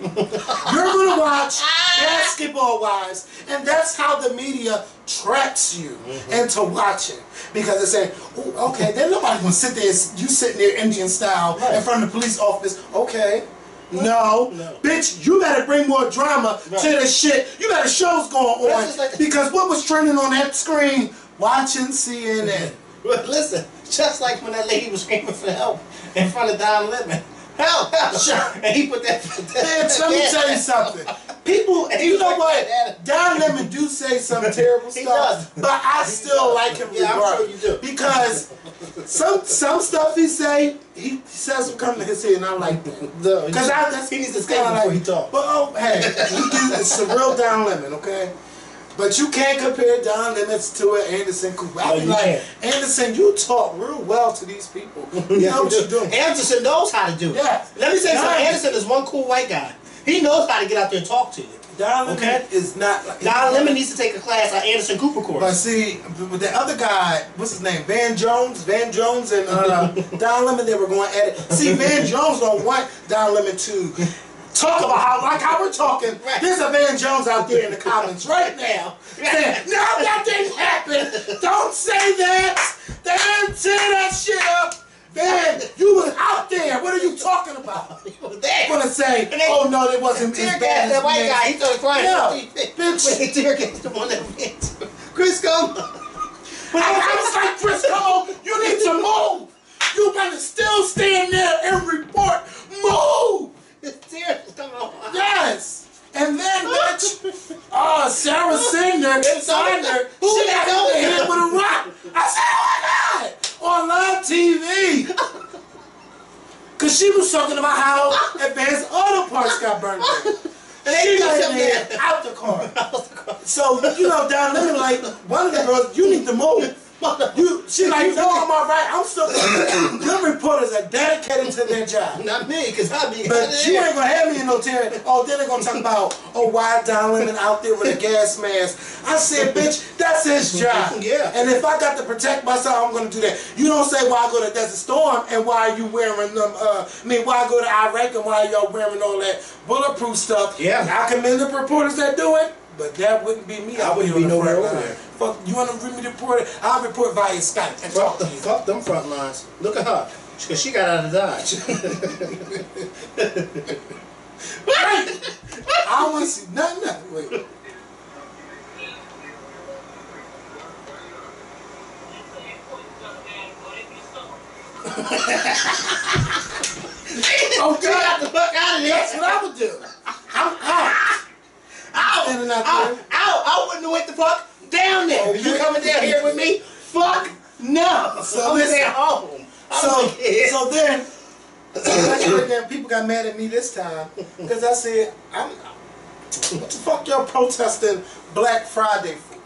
You're going to watch Basketball Wives, and that's how the media traps you into watching. Because they say, oh, okay, then nobody's going to sit there, you sitting there Indian style in front of the police office, okay. No. Bitch, you better bring more drama to this shit. You better shows going on. Because what was trending on that screen? Watching CNN. Listen, just like when that lady was screaming for help in front of Don Lemon. Hell, and he put that. Bitch, let me tell you something. People, you know what? Don Lemon do say some terrible stuff, but I still like him regardless. I'm sure you do. Because some stuff he say, he says will come to his head, and I'm like, because he needs to stay before he talks. But oh, hey, it's a real Don Lemon, okay? But you can't compare Don Lemon to an Anderson Cooper. I be like, Anderson, you talk real well to these people. You know what you're doing. Anderson knows how to do it. Yeah. Let me say something. Anderson is one cool white guy. He knows how to get out there and talk to you. Don Lemon is not like... Don Lemon needs to take a class on Anderson Cooper course. But see, with the other guy, what's his name? Van Jones and Don Lemon, they were going at it. See, Van Jones don't want Don Lemon to talk about how we're talking. Right. There's a Van Jones out there in the comments right now saying, no, that didn't happen. Don't say that. They didn't tear that shit up. Man, you was out there. What are you talking about? He was there. I'm gonna say, oh no, it wasn't as bad as that white guy. He started crying. Yeah, bitch. He tear gassed him on that bitch. Chris, come. I was like, Chris, come on. You need to move. You better still stand there and report. Move. His tears was coming on. Yes. And then, bitch, Sarah Singer, she got hit with a rock. I said, oh my God. On live TV. Because she was talking about how Advanced Auto Parts got burned down. And she got in there out the car. So, you know, Don Lemon, like, one of the girls, you need to move. She like, no, I'm all right. I'm still. Them reporters are dedicated to their job. Not me, because I be. But you ain't gonna have me in no tearing. Oh, then they're gonna talk about, why Don Lemon out there with a gas mask. I said, bitch, that's his job. Yeah. And if I got to protect myself, I'm gonna do that. You don't say why I go to Desert Storm and why are you wearing them. Why I go to Iraq and why y'all wearing all that bulletproof stuff. Yeah. I commend the reporters that do it. But that wouldn't be me. I wouldn't be nowhere over there. Fuck, you want to read me the report? I'll report via Skype and talk to you. Fuck them front lines. Look at her. Because she got out of Dodge. Right. I don't want to see nothing. Wait. Oh, God. Got the fuck out of there. That's what I would do. I'm out. I wouldn't have went the fuck down there. Okay. You coming down here with me? Fuck no. So I'm staying home. So then people got mad at me this time because I said, what the fuck y'all protesting Black Friday for?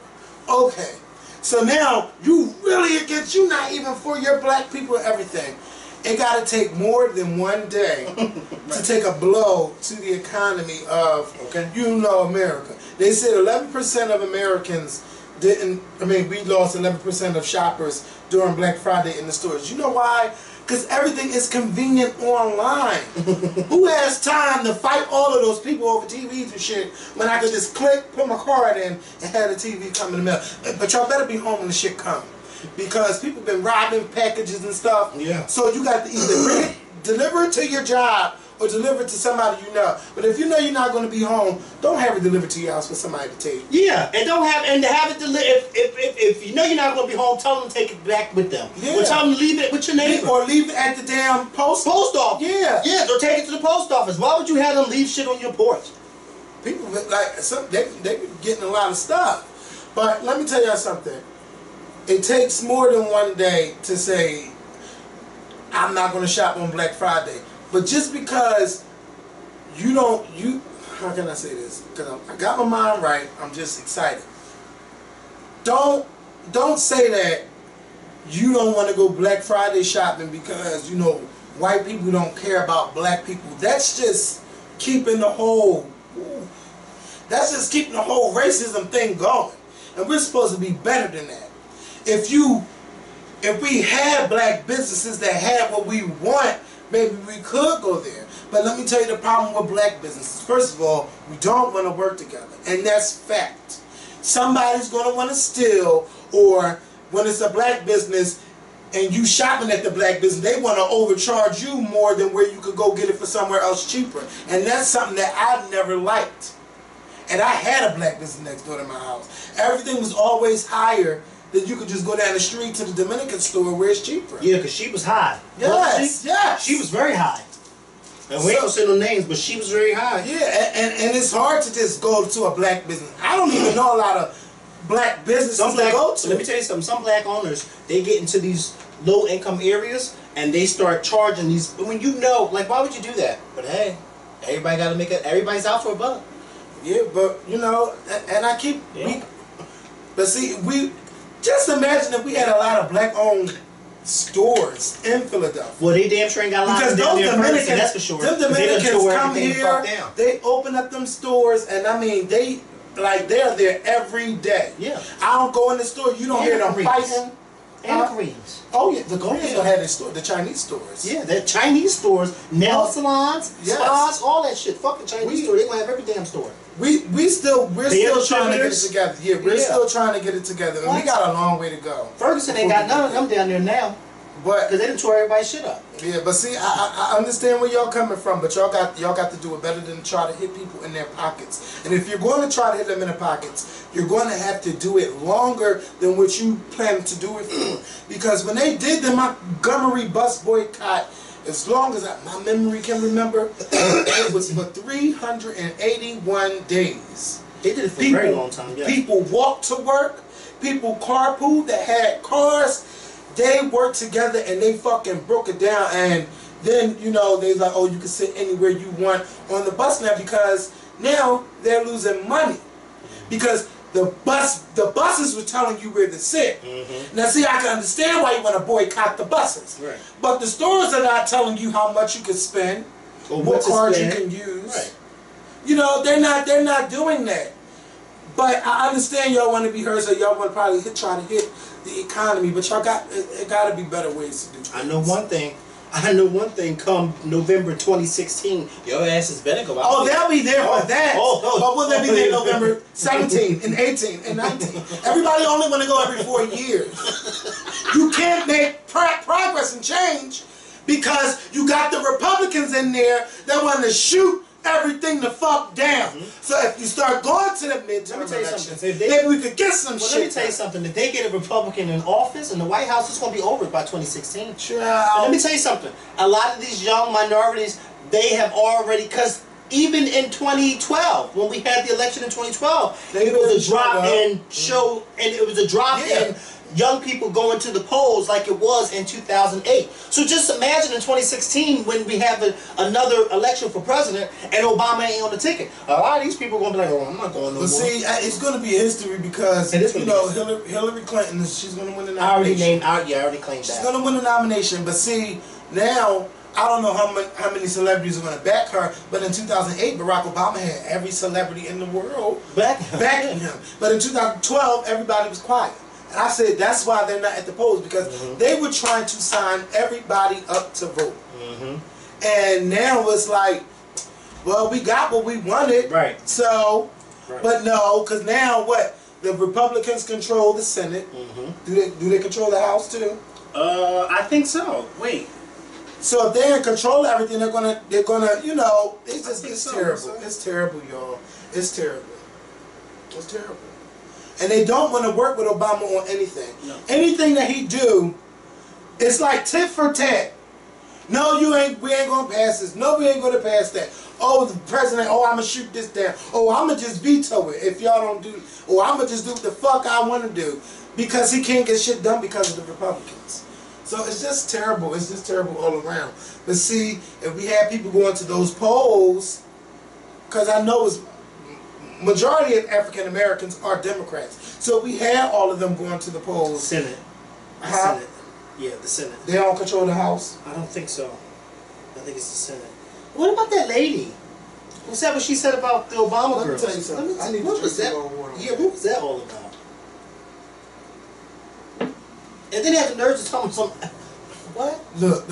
Okay. So now you really against, you not even for your black people and everything. It got to take more than one day to take a blow to the economy of, America. They said 11% of Americans we lost 11% of shoppers during Black Friday in the stores. You know why? Because everything is convenient online. Who has time to fight all of those people over TVs and shit when I could just click, put my card in, and have the TV come in the mail? But y'all better be home when the shit comes. Because people been robbing packages and stuff. Yeah. So you got to either bring it, deliver it to your job, or deliver it to somebody you know. But if you know you're not going to be home, don't have it delivered to your house for somebody to take. Yeah, and don't have it delivered. If you know you're not going to be home, tell them to take it back with them. Yeah. Or tell them to leave it with your neighbor. Or leave it at the damn post office. Yeah. Yeah, or take it to the post office. Why would you have them leave shit on your porch? People like they be getting a lot of stuff. But let me tell y'all something. It takes more than one day to say, I'm not going to shop on Black Friday. But just because how can I say this? Because I got my mind right, I'm just excited. Don't say that you don't want to go Black Friday shopping because, white people don't care about black people. That's just keeping the whole racism thing going. And we're supposed to be better than that. If we had black businesses that had what we want, maybe we could go there. But let me tell you the problem with black businesses. First of all, we don't want to work together. And that's fact. Somebody's going to want to steal, or when it's a black business and you shopping at the black business, they want to overcharge you more than where you could go get it for somewhere else cheaper. And that's something that I never liked. And I had a black business next door to my house. Everything was always higher. Then you could just go down the street to the Dominican store where it's cheaper. Yeah, because she was high. Yes, yes. She was very high. And we ain't gonna say no names, but she was very high. Yeah, and it's hard to just go to a black business. I don't even know a lot of black businesses to go to. Let me tell you something. Some black owners, they get into these low income areas and they start charging these. When you know, like, why would you do that? But hey, everybody got to make it. Everybody's out for a buck. Yeah, but you know, and I keep. Yeah. But see, we just imagine if we had a lot of black owned stores in Philadelphia. Well, they damn sure ain't got a lot because of those them Dominicans, that's for sure. them Dominicans come here, they open up them stores, and I mean they're there every day. Yeah. I don't go in the store, you don't hear them fighting. And the Koreans. Oh yeah, the Koreans don't have their store, the Chinese stores. Yeah, the Chinese stores, nail salons, yes. spas, all that shit. Fucking Chinese store, they gonna have every damn store. We're still trying to get it together. Yeah, we're still trying to get it together, and we got a long way to go. Ferguson ain't got none of them down there now. But because they done tore everybody's shit up. Yeah, but see, I understand where y'all coming from, but y'all got to do it better than try to hit people in their pockets. And if you're going to try to hit them in the pockets, you're going to have to do it longer than what you planned to do it for. Because when they did the Montgomery bus boycott, as long as my memory can remember, it was for 381 days. They did it for a very long time. Yeah. People walked to work. People carpooled that had cars. They worked together and they fucking broke it down, and then they like, oh, you can sit anywhere you want on the bus now, because now they're losing money because the buses were telling you where to sit. Now see, I can understand why you want to boycott the buses, right? But the stores are not telling you how much you can spend or what cards you can use. Right. They're not doing that. But I understand y'all want to be heard, so y'all want to probably try to hit the economy, but y'all got to be better ways to do things. I know one thing. Come November 2016, your asses better go out. Oh, they'll be there for that. But will they be there November 17 and 18 and 19? Everybody only want to go every 4 years. You can't make progress and change because you got the Republicans in there that want to shoot everything the fuck down. So if you start going to the midterm elections, maybe we could get some shit. Let me tell you something. If they get a Republican in office in the White House, it's going to be over by 2016. Sure. Let me tell you something. A lot of these young minorities, they have already, because even in 2012, when we had the election in 2012, it was a drop in show, and it was a drop in young people going to the polls like it was in 2008. So just imagine in 2016 when we have another election for president and Obama ain't on the ticket. A lot of these people are going to be like, oh, I'm not going no more. But see, it's going to be a history because, Hillary Clinton, she's going to win the nomination. I already claimed that. She's going to win the nomination, but see, now, I don't know how many celebrities are going to back her, but in 2008, Barack Obama had every celebrity in the world backing him. But in 2012, everybody was quiet. And I said that's why they're not at the polls, because they were trying to sign everybody up to vote. And now it's like, well, we got what we wanted. Right. So, but no, because now what? The Republicans control the Senate. Do they control the House too? I think so. Wait. So if they're in control of everything, they're gonna, it's terrible. It's terrible, y'all. It's terrible. It's terrible. And they don't want to work with Obama on anything. No. Anything that he do, it's like tit for tat. No, we ain't gonna pass this. No, we ain't gonna pass that. Oh, the president, I'm gonna shoot this down. Oh, I'm gonna just veto it if y'all don't do, or I'm gonna just do what the fuck I want to do. Because he can't get shit done because of the Republicans. So it's just terrible. It's just terrible all around. But see, if we had people going to those polls, because I know it's majority of African Americans are Democrats. So we had all of them going to the polls. Senate. Senate. Yeah, the Senate. They don't control the House? I don't think so. I think it's the Senate. What about that lady? What's that what she said about the Obama girls? Let me tell you something. What was that? Yeah, what was that all about? And then they have the nerves to tell them something. What? Look,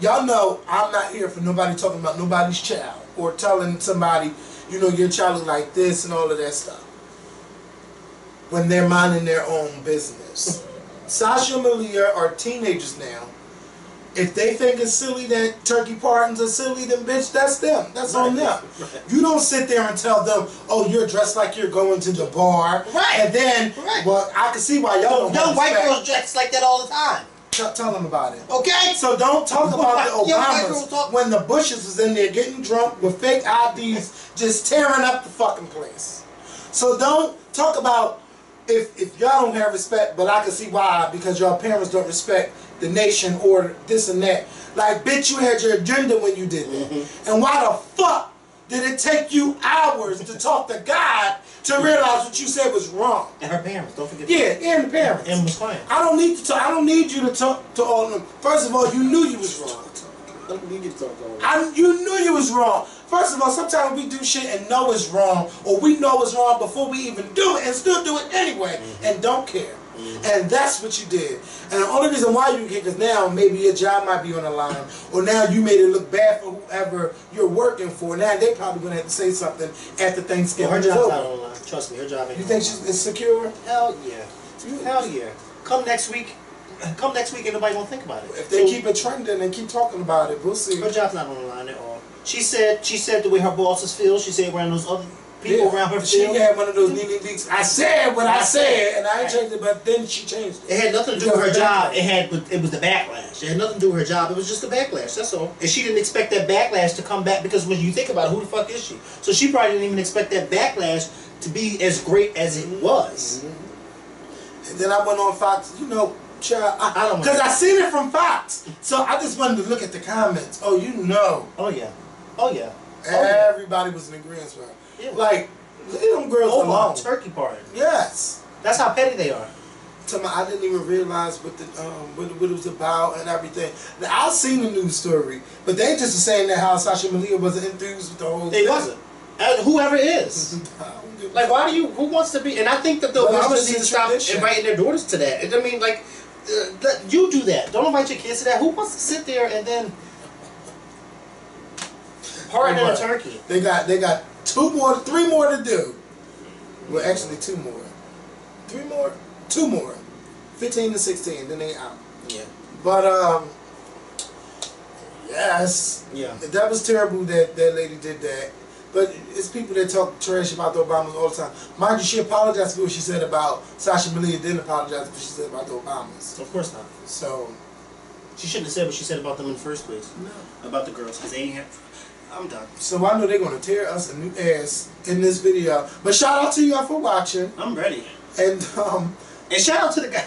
y'all know I'm not here for nobody talking about nobody's child or telling somebody, your child is like this and all of that stuff when they're minding their own business. Sasha and Malia are teenagers now. If they think it's silly that turkey parties are silly, then bitch, that's them. That's on them. You don't sit there and tell them, oh, you're dressed like you're going to the bar. Right. And then, well, I can see why y'all don't Young white girls dress like that all the time. Tell them about it. Okay? So don't talk about the Yo, Obamas when the Bushes was in there getting drunk with fake IDs, just tearing up the fucking place. So don't talk about if y'all don't have respect, but I can see why, because your parents don't respect the nation or this and that. Like, bitch, you had your agenda when you did that. And why the fuck did it take you hours to talk to God to realize what you said was wrong? And her parents, don't forget. Yeah, and the parents. And was fine. I don't need to talk. I don't need you to talk to all of them. First of all, you knew you was wrong. I don't need you to talk to all You knew you was wrong. First of all, sometimes we do shit and know it's wrong, or we know it's wrong before we even do it, and still do it anyway, and don't care. And that's what you did. And the only reason why you care, because now maybe your job might be on the line, or now you made it look bad for whoever you're working for. Now they probably gonna have to say something after Thanksgiving. Well, her job's not on the line. Trust me, her job ain't. You think she's insecure? Hell yeah. Hell yeah. Come next week, ain't nobody gonna think about it. If they keep it trending and keep talking about it, we'll see. Her job's not on the line at all. She said the way her bosses feel. She said around those other people around her She feel. had one of those leaks. I said what I said, and I ain't changed it, but then she changed it. It had nothing to do with her job. It was the backlash. It had nothing to do with her job. It was just the backlash. That's all. And she didn't expect that backlash to come back, because when you think about it, who the fuck is she? So she probably didn't even expect that backlash to be as great as it was. And then I went on Fox, child, because I seen it from Fox. So I just wanted to look at the comments. Oh, you know. Oh yeah. Oh yeah. Everybody was in agreement with her. Yeah. Like, leave them girls alone. Turkey party. Yes. That's how petty they are. I didn't even realize what it was about and everything. Now, I've seen the news story, but they just were saying that how Sasha Malia wasn't enthused with the whole thing. They wasn't. Whoever is. Like, who wants to be? And I think that the Obamas need to stop inviting their daughters to that. I mean, like, you do that. Don't invite your kids to that. Who wants to sit there and then party in a turkey? They got 3 more to do. Well, actually 2 more. 3 more? 2 more. 15 to 16, then they out. Yeah. But yes. Yeah. That was terrible that lady did that. But it's people that talk trash about the Obamas all the time. Mind you, she apologized for what she said about Sasha Malia, didn't apologize for what she said about the Obamas. Of course not. So she shouldn't have said what she said about them in the first place. No. About the girls, because they ain't have. I'm done. So I know they're gonna tear us a new ass in this video. But shout out to y'all for watching. I'm ready. And shout out to the guy.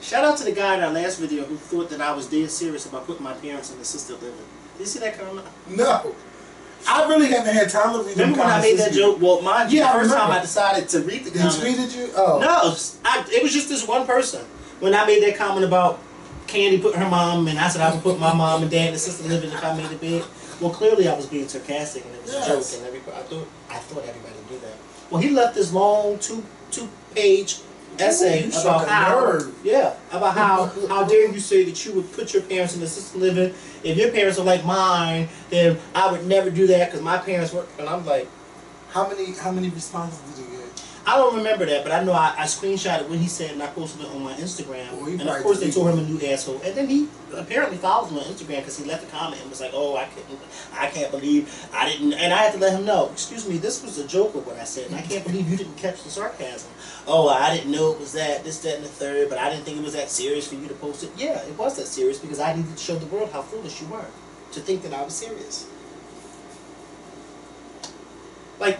Shout out to the guy in our last video who thought that I was dead serious about putting my parents in assisted living. Did you see that comment? No. I really haven't had time to read them. Remember when I made that joke? Well, the first time I decided to read the comment. They tweeted you? Oh. No, it was just this one person. When I made that comment about Candy putting her mom, and I said I would put my mom and dad in assisted living if I made it big. Well, clearly I was being sarcastic, and it was a joke, and everybody, I thought everybody would do that. Well, he left this long two-page essay about how dare you say that you would put your parents in assisted living. If your parents are like mine, then I would never do that because my parents were. And I'm like, how many responses did you get? I don't remember that, but I know I screenshotted what he said and I posted it on my Instagram. Well, and of course they told him a new asshole. And then he apparently follows me on Instagram because he left a comment and was like, "Oh, I can't believe I didn't." And I had to let him know, "Excuse me, this was a joke of what I said, and I can't believe you didn't catch the sarcasm." "Oh, I didn't know it was that, this, that, and the third, but I didn't think it was that serious for you to post it." Yeah, it was that serious because I needed to show the world how foolish you were to think that I was serious. Like.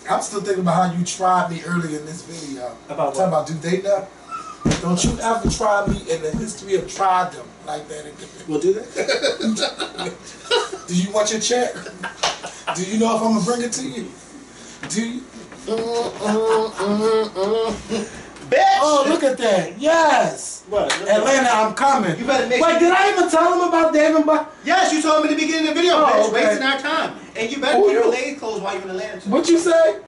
I'm still thinking about how you tried me earlier in this video. About what? Talking about, do they know? Don't you ever try me in the history of tried them like that again. We'll do that? Do you want your check? Do you know if I'm going to bring it to you? Do you? Bitch! Oh, look at that. Yes. What? Atlanta, I'm coming. You better make Wait, did I even tell them about David? Yes, you told me at the beginning of the video. Oh, bitch, okay. wasting our time. And you better get your legs closed while you're in Atlanta. What you say?